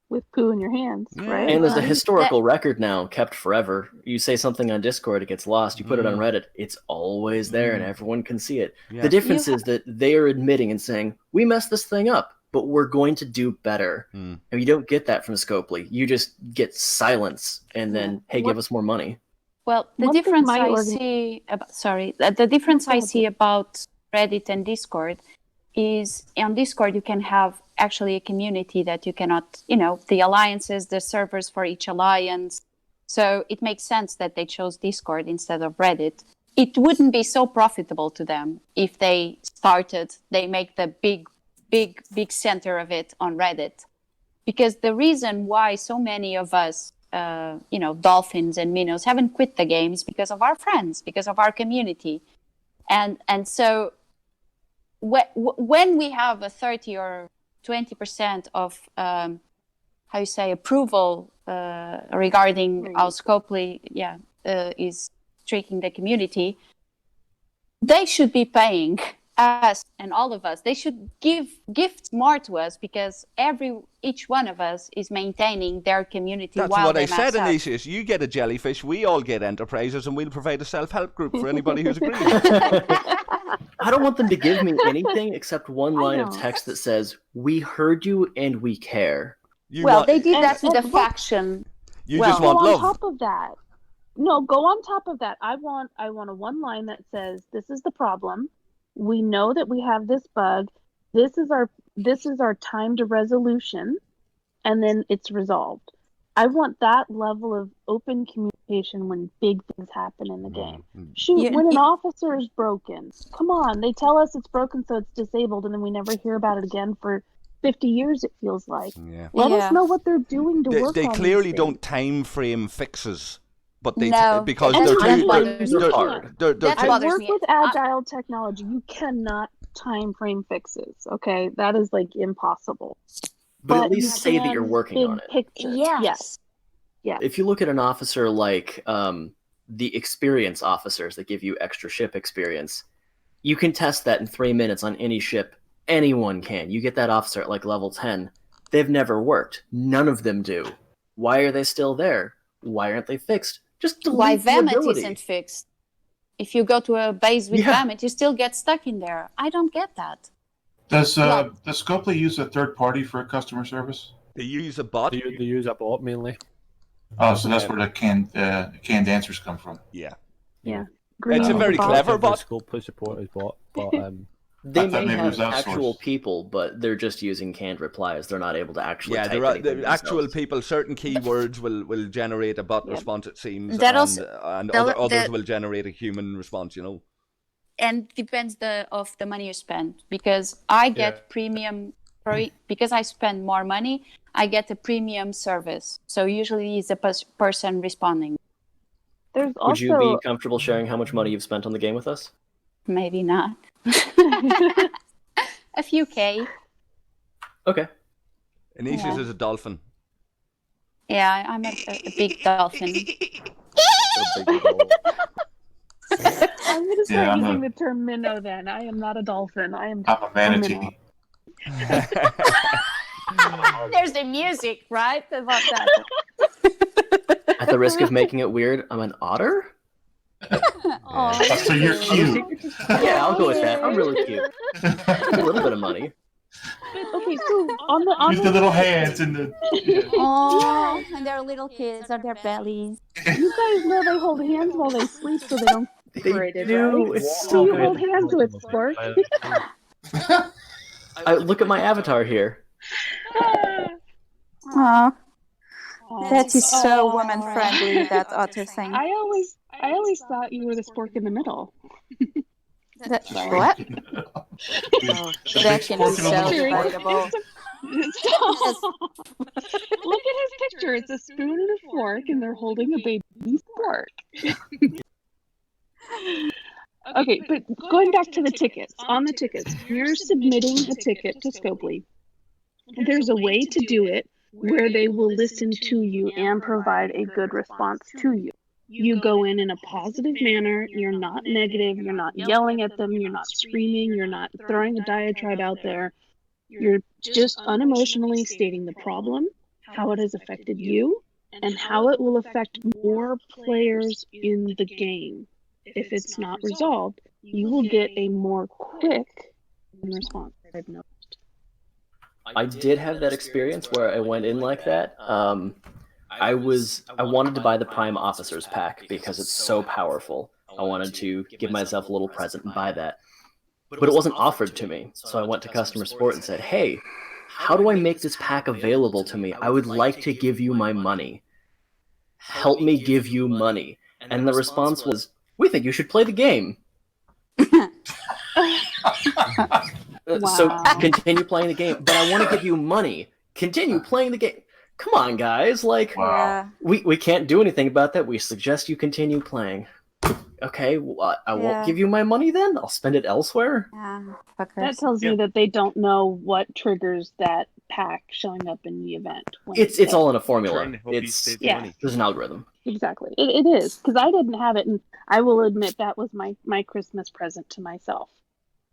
With poo in your hands, right? And there's a historical record now kept forever. You say something on Discord, it gets lost. You put it on Reddit, it's always there and everyone can see it. Yeah. The difference is that they are admitting and saying, we messed this thing up, but we're going to do better. And you don't get that from Scopely. You just get silence and then, hey, give us more money. Well, the One thing difference my I see the difference I see about Reddit and Discord is on Discord you can have actually a community that you cannot, the alliances, the servers for each alliance. So it makes sense that they chose Discord instead of Reddit. It wouldn't be so profitable to them if they make the big center of it on Reddit. Because the reason why so many of us dolphins and minnows haven't quit the games because of our friends, because of our community. And so when we have a 30 or 20% of approval regarding how Scopely is treating the community, they should be paying us and all of us. They should gift more to us because each one of us is maintaining their community. That's while what they I said, max out. Inesias. You get a jellyfish, we all get enterprises, and we'll provide a self-help group for anybody who's agreed. I don't want them to give me anything except one line of text that says, we heard you and we care. They did that with the and- faction. You well, just want go love. on top of that. No, go on top of that. I want a one line that says, this is the problem. We know that we have this bug. This is our time to resolution, and then it's resolved. I want that level of open communication when big things happen in the game. Shoot, when an officer is broken, come on, they tell us it's broken so it's disabled, and then we never hear about it again for 50 years, it feels like. Yeah. Let us know what they're doing to work They on clearly these don't time frame fixes, but they No. because And they're time too frames they're, are they're, hard. they're, That too- bothers I work me. with agile technology. You cannot time frame fixes, okay? That is like impossible. But at you least say that you're can working big on it. Picture. Yes. If you look at an officer like the experience officers that give you extra ship experience, you can test that in 3 minutes on any ship. Anyone can. You get that officer at like level 10. They've never worked. None of them do. Why are they still there? Why aren't they fixed? Just delete Why the Vomit ability. isn't fixed. If you go to a base with Vomit, you still get stuck in there. I don't get that. Does Scopely use a third party for customer service? They use a bot. They use a bot mainly. Oh, so that's where the canned answers come from. Yeah. Yeah. It's a very clever bot. Scopely support is bot, but They I thought may maybe it was have outsourced. actual people, but they're just using canned replies. They're not able to actually Yeah, type there are anything the actual themselves. people. Certain keywords will generate a bot response. It seems, That and, also- and the- others the- will generate a human response. You know. And depends of the money you spend, because I get premium because I spend more money. I get a premium service, so usually it's a person responding. There's Would you be comfortable sharing how much money you've spent on the game with us? Maybe not. A few K. Okay. Inesias is a dolphin. Yeah, I'm a big dolphin. I'm going to start I'm using a- the term minnow then. I am not a dolphin. I'm I'm a manatee. minnow. There's the music, right? About that. At the risk of making it weird, I'm an otter? So you're cute. Yeah, I'll go with that. I'm really cute. A little bit of money. Okay, so on Use the little hands and the. Oh, and their little kids are their bellies. you guys know they hold hands while they sleep so they don't They separated, do. right? It's So so you hold good. hands with Spork. Look at my avatar here. Oh, that is so woman friendly. That otter thing. I always thought you were the Spork in the middle. What? That can be so debatable. Look at his picture. It's a spoon and a fork, and they're holding a baby spork. Okay, but going back to the tickets, on the tickets, you're submitting a ticket to Scopely. There's a way to do it where they will listen to you and provide a good response to you. You go in a positive manner, you're not negative, you're not yelling at them, you're not screaming, you're not throwing a diatribe out there. You're just unemotionally stating the problem, how it has affected you, and how it will affect more players in the game. If it's not resolved, you will get a more quick response. I've noticed. I did have that experience where I went in like that. I wanted to buy the Prime Officers pack because it's so powerful. I wanted to give myself a little present and buy that. But it wasn't offered to me. So I went to customer support and said, "Hey, how do I make this pack available to me? I would like to give you my money. Help me give you money." And the response was, "We think you should play the game." So continue playing the game, but I want to give you money. Continue playing the game. Come on, guys. Like, we can't do anything about that. We suggest you continue playing. Okay, well, I won't give you my money then. I'll spend it elsewhere. That tells me that they don't know what triggers that pack showing up in the event. It's all in a formula. There's an algorithm. Exactly. It is, because I didn't have it, and I will admit that was my Christmas present to myself.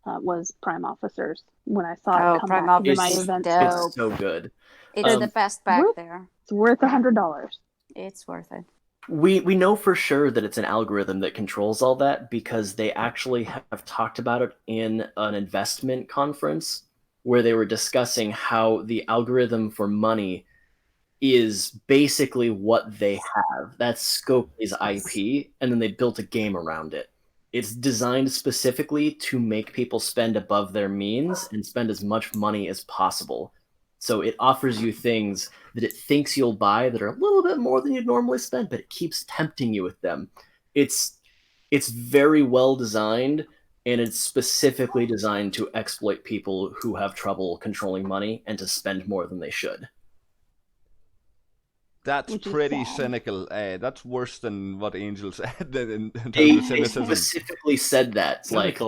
Was Prime Officers when I saw it come back to my event. It's so good. It's the best back there. It's worth $100. It's worth it. We know for sure that it's an algorithm that controls all that because they actually have talked about it in an investment conference where they were discussing how the algorithm for money is basically what they have. That's Scopely's IP, and then they built a game around it. It's designed specifically to make people spend above their means and spend as much money as possible. So it offers you things that it thinks you'll buy that are a little bit more than you'd normally spend, but it keeps tempting you with them. It's very well designed, and it's specifically designed to exploit people who have trouble controlling money and to spend more than they should. That's pretty cynical. That's worse than what Angel said in terms They of cynicism. specifically said that. Like,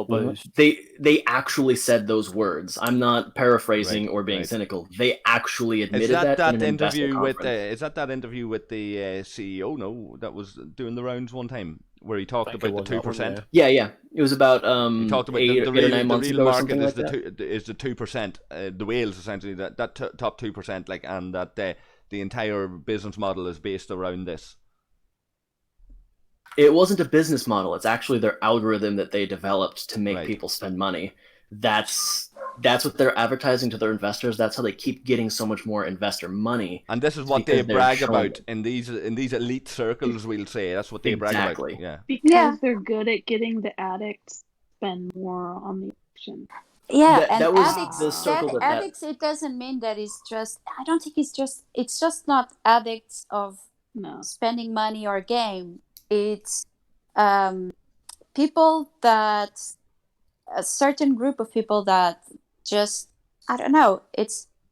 they actually said those words. I'm not paraphrasing or being cynical. They actually admitted that in an interview with conference. is that interview with the CEO? No, that was doing the rounds one time where he talked about the 2%. Yeah. It was about he talked about 8 or 9 months ago or something like that. Is the 2%, the whales essentially that top 2%, like, and that the entire business model is based around this. It wasn't a business model. It's actually their algorithm that they developed to make people spend money. That's what they're advertising to their investors. That's how they keep getting so much more investor money. And this is what they brag about in these elite circles. We'll say that's what they brag about. Yeah, because they're good at getting the addicts to spend more on the action. Yeah, that was addicts, the circle addicts, it doesn't mean that it's just, I don't think it's just not addicts of spending money or game. It's people that, a certain group of people that just, I don't know,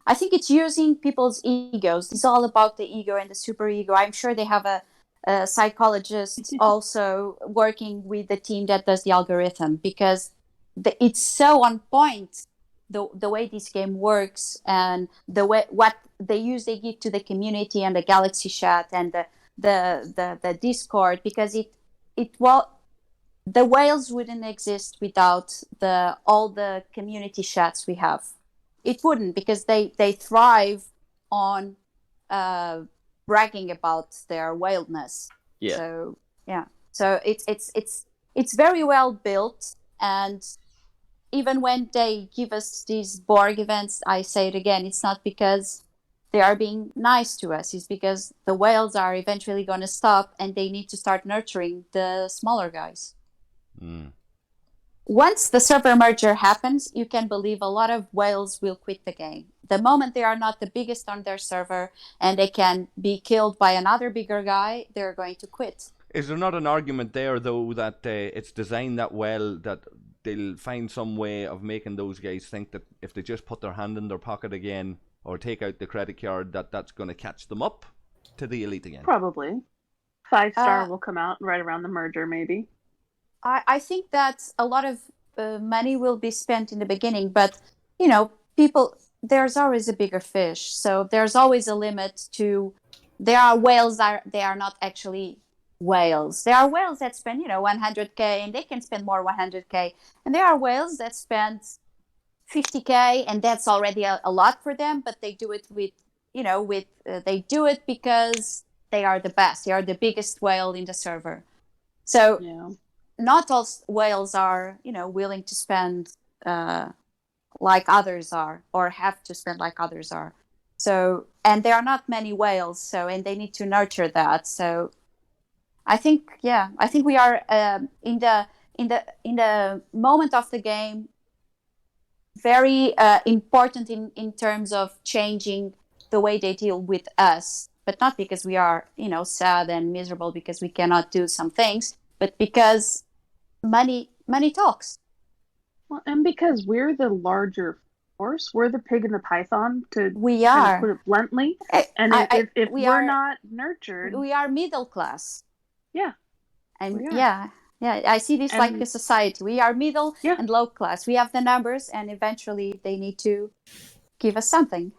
I think it's using people's egos. It's all about the ego and the super ego. I'm sure they have a psychologist also working with the team that does the algorithm, because it's so on point, the way this game works and the way what they give to the community and the Galaxy chat and the Discord, because the whales wouldn't exist without all the community chats we have. It wouldn't, because they thrive on bragging about their wildness. Yeah. So yeah. So it's very well built, and even when they give us these Borg events, I say it again, it's not because they are being nice to us. It's because the whales are eventually going to stop, and they need to start nurturing the smaller guys. Once the server merger happens, you can believe a lot of whales will quit the game. The moment they are not the biggest on their server and they can be killed by another bigger guy, they're going to quit. Is there not an argument there, though, that it's designed that well that they'll find some way of making those guys think that if they just put their hand in their pocket again or take out the credit card, that's going to catch them up to the elite again? Probably. 5-star will come out right around the merger, maybe. I think that a lot of money will be spent in the beginning, but you know, people, there's always a bigger fish, so there's always a limit to. There are whales that they are not actually whales. There are whales that spend 100K and they can spend more 100K, and there are whales that spend 50K and that's already a lot for them, but they do it with they do it because they are the best. They are the biggest whale in the server. So not all whales are, willing to spend like others are, or have to spend like others are. So, and there are not many whales, and they need to nurture that. So, I think we are in the moment of the game, very important in terms of changing the way they deal with us, but not because we are, sad and miserable because we cannot do some things, but because money talks. Well, and because we're the larger force, we're the pig in the python, to we are put it bluntly. And if we're not nurtured, we are middle class. Yeah. And I see this like a society. We are middle and low class. We have the numbers, and eventually they need to give us something.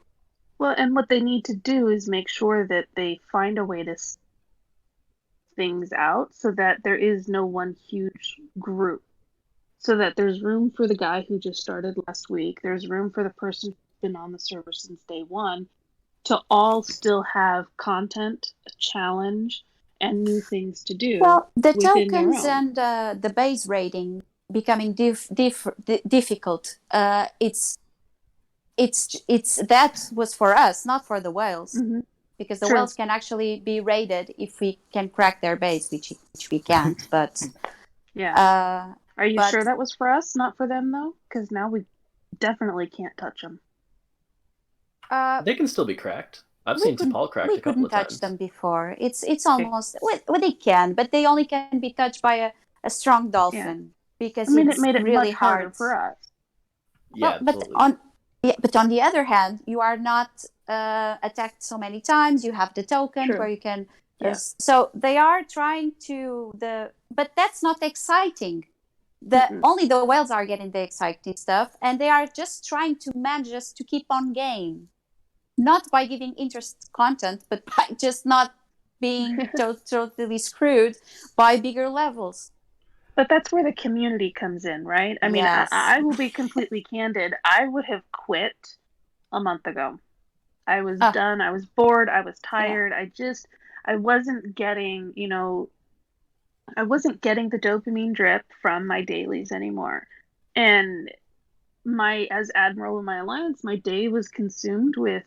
Well, and what they need to do is make sure that they find a way to things out so that there is no one huge group. So that there's room for the guy who just started last week. There's room for the person who's been on the server since day one to all still have content, a challenge, and new things to do. Well, the tokens and the base rating becoming difficult. It's that was for us, not for the whales, because the whales can actually be raided if we can crack their base, which we can't. But are you sure that was for us, not for them, though? Because now we definitely can't touch them. They can still be cracked. I've seen T'Pol cracked a couple of times. We couldn't touch them before. It's almost well, they can, but they only can be touched by a strong dolphin because it made it really much harder for us. Yeah, well, but on the other hand, you are not attacked so many times. You have the token where you can. So they are trying to but that's not exciting. Only the whales are getting the exciting stuff, and they are just trying to manage us to keep on game, not by giving interest content, but by just not being totally screwed by bigger levels. But that's where the community comes in, right? I mean, I will be completely candid. I would have quit a month ago. I was done. I was bored. I was tired. I wasn't getting, I wasn't getting the dopamine drip from my dailies anymore. And as Admiral of my Alliance, my day was consumed with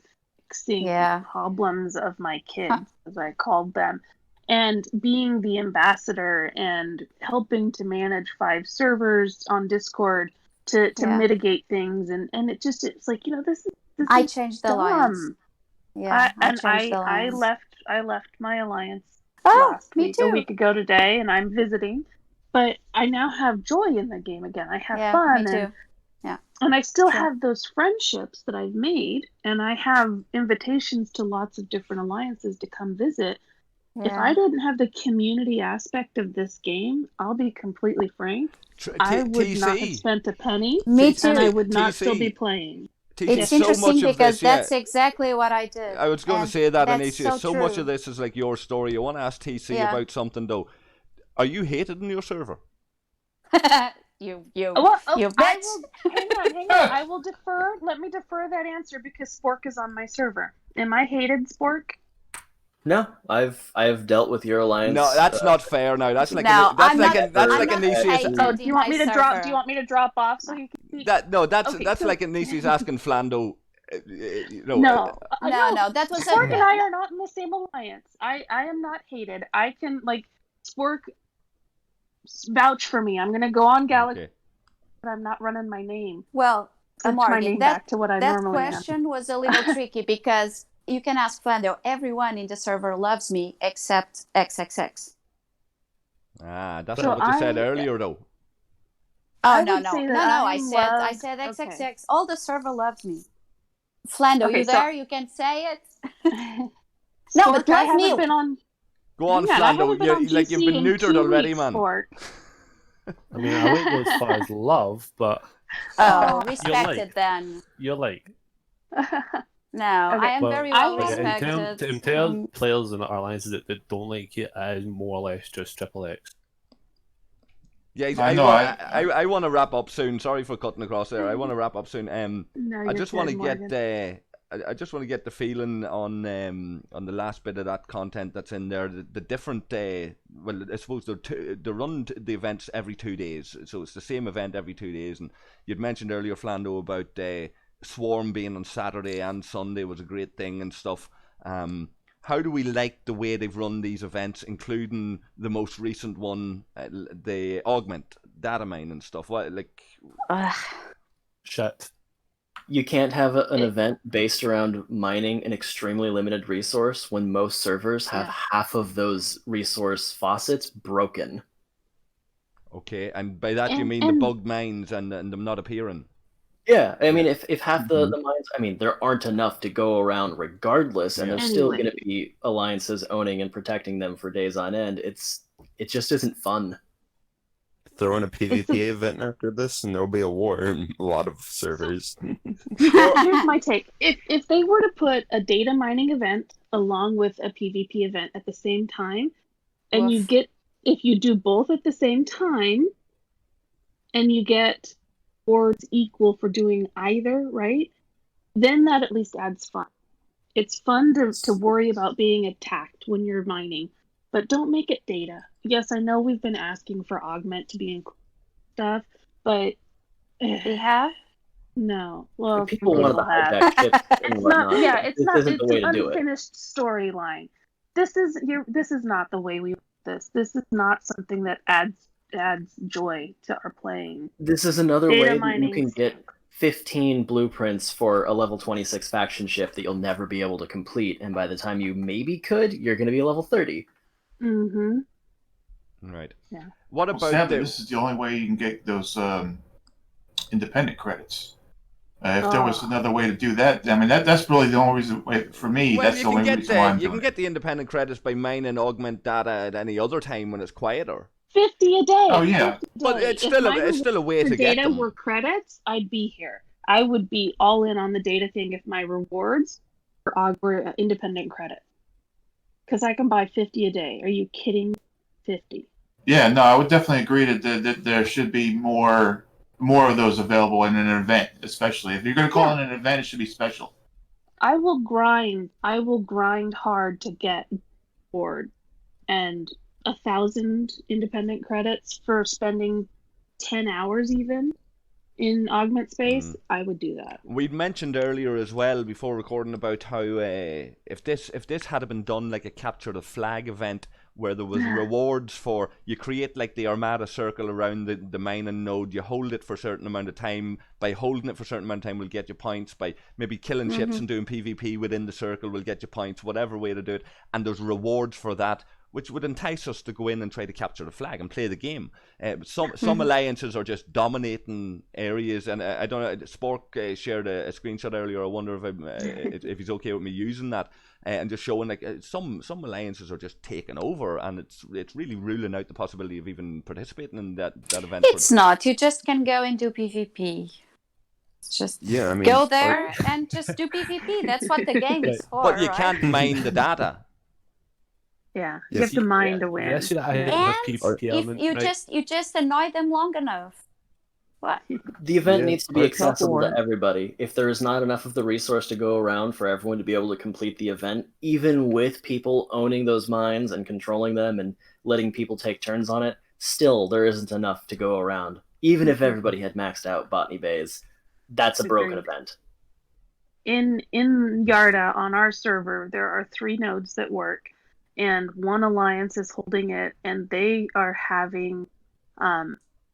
fixing problems of my kids, as I called them, and being the ambassador and helping to manage 5 servers on Discord to mitigate things. And it's like, this is I changed the alliance. Yeah, I left my alliance last week, a week ago today, and I'm visiting. But I now have joy in the game again. I have fun. Me too. And I still have those friendships that I've made, and I have invitations to lots of different alliances to come visit. If I didn't have the community aspect of this game, I'll be completely frank, I would not have spent a penny. Me too. And I would not still be playing. It's interesting because that's exactly what I did. I was going to say that, Inesias. So much of this is like your story. I want to ask TC about something though. Are you hated in your server? You bet. Hang on. I will defer. Let me defer that answer because Spork is on my server. Am I hated, Spork? No, I've dealt with your alliance. No, that's not fair. Now that's like Inesias. Oh, do you want me to drop? Do you want me to drop off so you can see? That's like Inesias asking Flando. No, that was Spork and I are not in the same alliance. I am not hated. I can Spork vouch for me. I'm gonna go on Galaxy, but I'm not running my name. Well, Amorgin, back to what I normally am. That question was a little tricky because you can ask Flando. Everyone in the server loves me except XXX. That's not what you said earlier, though. Oh no! I said XXX. Okay. All the server loves me. Flando, you there? You can say it. No, but love me. Been on. Go on, Flando. You've been neutered already, man. I mean, I wouldn't go as far as love, but Oh, Oh. respected then. you're like. No, I am Well, very I well have- respected. In terms of players and our alliances that don't like you, it is more or less just triple X. Yeah, I know, I want to wrap up soon. Sorry for cutting across there. I want to wrap up soon. No, I you're just want to good, get Morgan. I just want to get the feeling on the last bit of that content that's in there. The different well, I suppose they run the events every 2 days, so it's the same event every 2 days. And you'd mentioned earlier, Flando, about Swarm being on Saturday and Sunday was a great thing and stuff. How do we like the way they've run these events, including the most recent one, the Augment Dopamine and stuff? What Shit. You can't have an event based around mining an extremely limited resource when most servers have half of those resource faucets broken. Okay, and by that you mean the bugged mines and them not appearing? Yeah, I mean, if half the mines, I mean, there aren't enough to go around regardless, and there's still going to be alliances owning and protecting them for days on end. It just isn't fun. Throw in a PvP event after this, and there'll be a war in a lot of servers. Here's my take. If they were to put a data mining event along with a PvP event at the same time, and if you do both at the same time, and you get rewards equal for doing either, right? Then that at least adds fun. It's fun to worry about being attacked when you're mining, but don't make it data. Yes, I know we've been asking for Augment to be included stuff, but they have? No. Well, people want to hijack ships and whatnot. It's the an unfinished storyline. This is not the way we want this. This is not something that adds joy to our playing. This is another way that you can get 15 blueprints for a level 26 faction ship that you'll never be able to complete, and by the time you maybe could, you're going to be level 30. Mm-hmm. Right. Yeah. What about sadly, this is the only way you can get those independent credits. If there was another way to do that, I mean, that's really the only reason for me. Well, that's the only reason why I'm doing it. You can get the independent credits by mining Augment data at any other time when it's quieter. 50 a day. Oh yeah, but it's still a way to get them. If data were credits, I'd be here. I would be all in on the data thing if my rewards were independent credits. Because I can buy 50 a day. Are you kidding? 50. Yeah, no, I would definitely agree that there should be more of those available in an event, especially if you're going to call it an event, it should be special. I will grind hard to get board, and 1,000 independent credits for spending 10 hours even in Augment space. I would do that. We'd mentioned earlier as well before recording about how if this had been done like a capture the flag event, where there was rewards for, you create like the Armada circle around the mining node, you hold it for a certain amount of time. By holding it for a certain amount of time will get you points. By maybe killing ships and doing PvP within the circle will get you points, whatever way to do it. And there's rewards for that, which would entice us to go in and try to capture the flag and play the game. Some alliances are just dominating areas, and I don't know, Spork shared a screenshot earlier. I wonder if he's okay with me using that, and just showing like some alliances are just taking over, and it's really ruling out the possibility of even participating in that event. It's not. You just can go and do PvP. Just go there and just do PvP. That's what the game is for. But you can't mine the data. Yeah, you have to mine to win. And if you just annoy them long enough. What? The event needs to be accessible to everybody. If there is not enough of the resource to go around for everyone to be able to complete the event, even with people owning those mines and controlling them and letting people take turns on it, still there isn't enough to go around. Even if everybody had maxed out Botany Bays, that's a broken event. In Yarda, on our server, there are 3 nodes that work, and one alliance is holding it, and they are having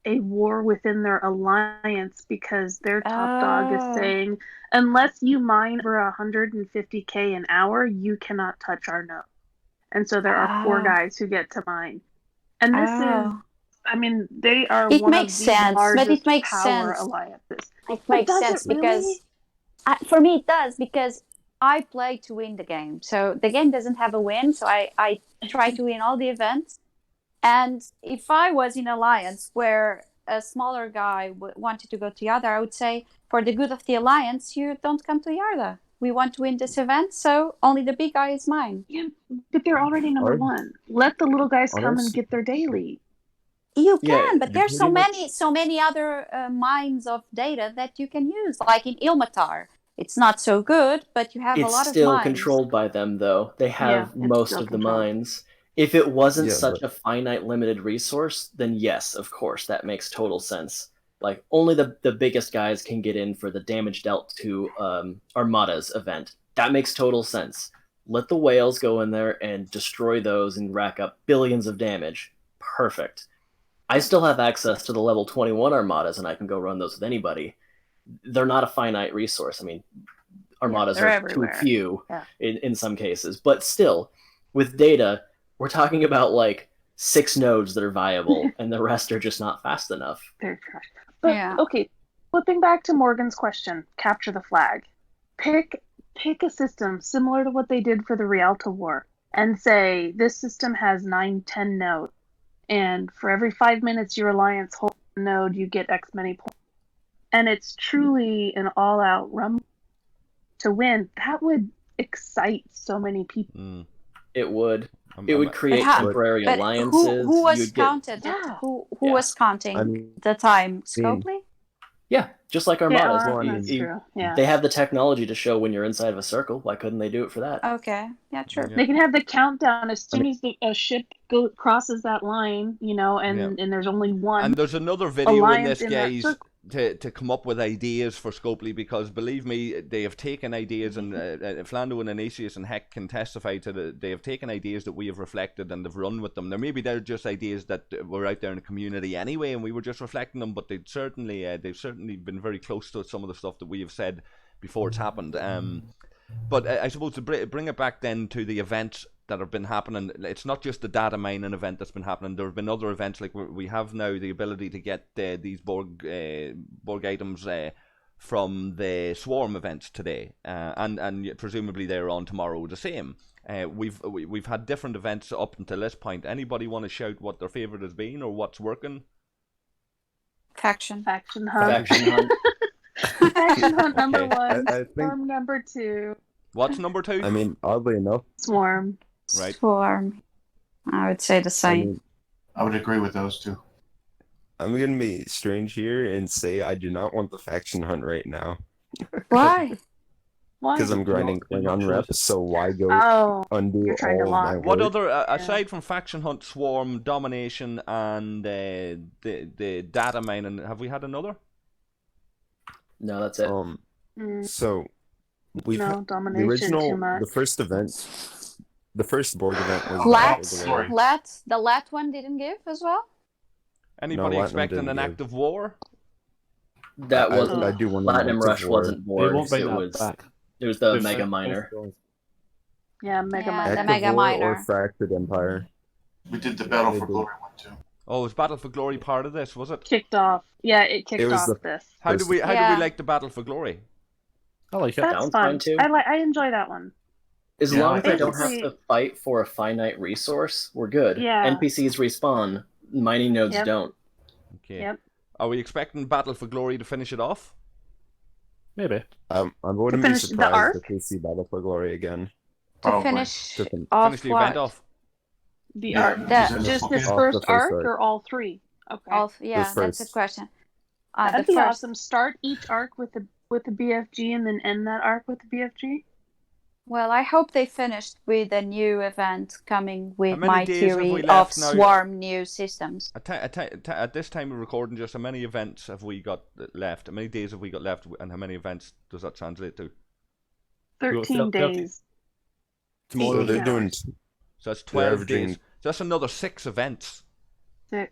a war within their alliance because their top dog is saying, unless you mine over 150k an hour, you cannot touch our node. And so there are 4 guys who get to mine. And this is, I mean, they are one of the largest power alliances. It makes sense because, for me it does, because I play to win the game. So the game doesn't have a win, so I try to win all the events. And if I was in alliance where a smaller guy wanted to go to Yarda, I would say, for the good of the alliance, you don't come to Yarda. We want to win this event, so only the big guy is mine. Yeah, but they're already number one. Let the little guys come and get their daily. You can, but there's so many other mines of data that you can use, like in Ilmatar. It's not so good, but you have a lot of mines. It's still controlled by them, though. They have most of the mines. If it wasn't such a finite, limited resource, then yes, of course, that makes total sense. Like, only the biggest guys can get in for the damage dealt to Armada's event. That makes total sense. Let the whales go in there and destroy those and rack up billions of damage. Perfect. I still have access to the level 21 Armadas, and I can go run those with anybody. They're not a finite resource. I mean, Armadas are everywhere. Too few in some cases. But still, with data, we're talking about like 6 nodes that are viable, and the rest are just not fast enough. They're trash. But, okay, flipping back to Morgan's question, capture the flag. Pick a system similar to what they did for the Rialto War, and say, this system has 9-10 nodes, and for every 5 minutes your alliance holds a node, you get X many points. And it's truly an all-out rumble to win. That would excite so many people. It would. It would create temporary alliances. Who was counted? Who was counting the time? Scopely? Yeah, just like Armadas. That's true. Yeah. They have the technology to show when you're inside of a circle. Why couldn't they do it for that? Okay, yeah, true. They can have the countdown as soon as a ship crosses that line, and there's only one. And there's another video in this, guys, to come up with ideas for Scopely, because believe me, they have taken ideas, and Flando and Inesias and Heck can testify to they have taken ideas that we have reflected and they've run with them. Maybe they're just ideas that were out there in the community anyway, and we were just reflecting them, but they've certainly been very close to some of the stuff that we have said before it's happened. But I suppose to bring it back then to the events that have been happening, it's not just the data mining event that's been happening. There have been other events, like we have now the ability to get these Borg items from the Swarm events today, and presumably they're on tomorrow the same. We've had different events up until this point. Anybody want to shout what their favorite has been or what's working? Faction hunt. Faction hunt. Faction hunt number 1. I think... Swarm number 2. What's number 2? I mean, oddly enough, Swarm. Right. Swarm. I would say the same. I would agree with those two. I'm gonna be strange here and say I do not want the faction hunt right now. Why? Because I'm grinding Klingon reps, so why go undo all of my work? What other, aside from faction hunt, Swarm, domination, and the data mining, have we had another? No, that's it. So we've had domination, the original, too much. the first Borg event was the Lat one didn't give as well. Anybody expecting an active war? That wasn't. I do want Platinum Rush wasn't Borg. It was the Mega Miner. Yeah, Mega Miner. The Mega Miner. Or Fractured Empire. We did the Battle for Glory one too. Oh, was Battle for Glory part of this? Was it? Kicked off. Yeah, it kicked off this. How do we like the Battle for Glory? I like it. That's fun too. I enjoy that one. As long as I don't have to fight for a finite resource, we're good. Yeah. NPCs respawn, mining nodes don't. Okay. Yep. Are we expecting Battle for Glory to finish it off? Maybe. I wouldn't be surprised if we see Battle for Glory again. To finish the event off. The arc. Just this first arc or all 3? Okay. That's a question. That'd be awesome. Start each arc with the BFG and then end that arc with the BFG. Well, I hope they finished with a new event coming with my theory of Swarm new systems. At this time of recording, just how many events have we got left? How many days have we got left, and how many events does that translate to? 13 days. Tomorrow they're doing. So that's 12 days. So that's another 6 events. 6.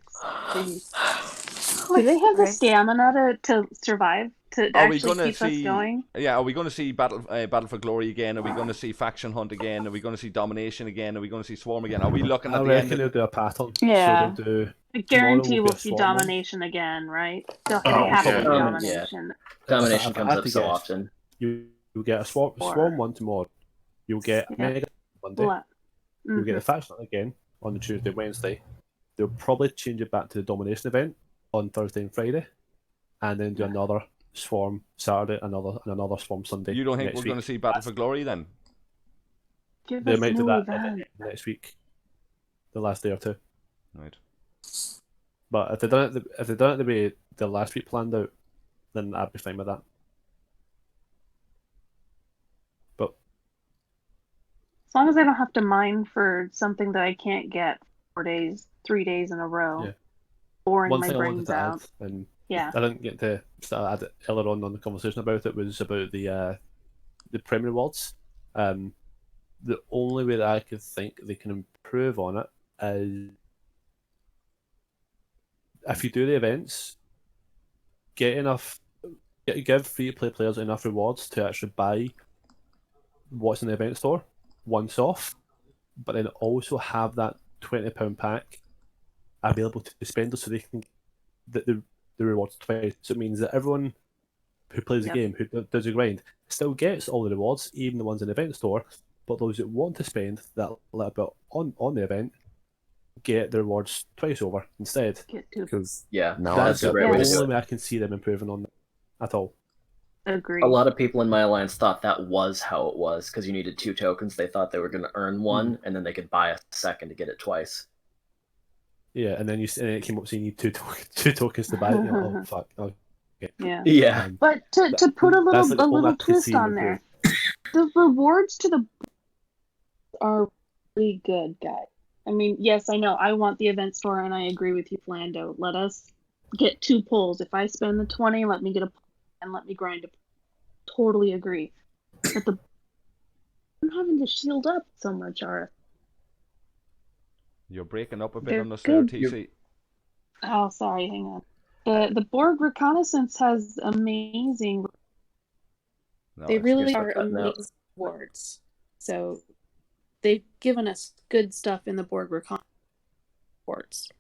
Do they have the stamina to survive? To actually keep us going? Yeah, are we going to see Battle for Glory again? Are we going to see Faction Hunt again? Are we going to see Domination again? Are we going to see Swarm again? Are we looking at the end? They'll do a pattern. Yeah. So they'll do, I guarantee we'll see Domination again, right? They'll have to see Domination. Domination comes up so often. You'll get a Swarm one tomorrow. You'll get Mega Monday. You'll get the Faction Hunt again on the Tuesday, Wednesday. they'll probably change it back to the domination event on Thursday and Friday, and then do another Swarm Saturday, another Swarm Sunday. You don't think next we're going to see Battle for Glory then? Give They us might do no that event. next week, the last day or two. Right. But if they done it the way the last week planned out, then I'd be fine with that. But As long as I don't have to mine for something that I can't get 3 days in a row, Yeah. boring one my thing I wanted brains to add, out. and Yeah. I didn't get to start add it earlier on the conversation about it, was about the Prem rewards. The only way that I could think they can improve on it is if you do the events, give free-to-play players enough rewards to actually buy what's in the event store once off, but then also have that £20 pack available to spenders so they can get the rewards twice. So it means that everyone who plays the game, who does a grind, still gets all the rewards, even the ones in the event store, but those that want to spend that little bit on the event get the rewards twice over instead. Because now that's a the great way to do only it. way I can see them improving on that at all. Agree. A lot of people in my alliance thought that was how it was, because you needed 2 tokens. They thought they were going to earn one, and then they could buy a second to get it twice. Yeah, and then it came up saying you need two tokens to buy it. Oh fuck. Okay. Yeah. But to put a little twist on there, the rewards to the are pretty good, guys. I mean, yes, I know I want the event store, and I agree with you, Flando. Let us get 2 pulls. If I spend the 20, let me get a pull and let me grind a pull. Totally agree. But I'm having to shield up so much, Ara. You're breaking up a bit They're on us there, good. TC. Oh, sorry, hang on. The Borg reconnaissance has amazing. They really are amazing rewards. So they've given us good stuff in the Borg reconnaissance rewards.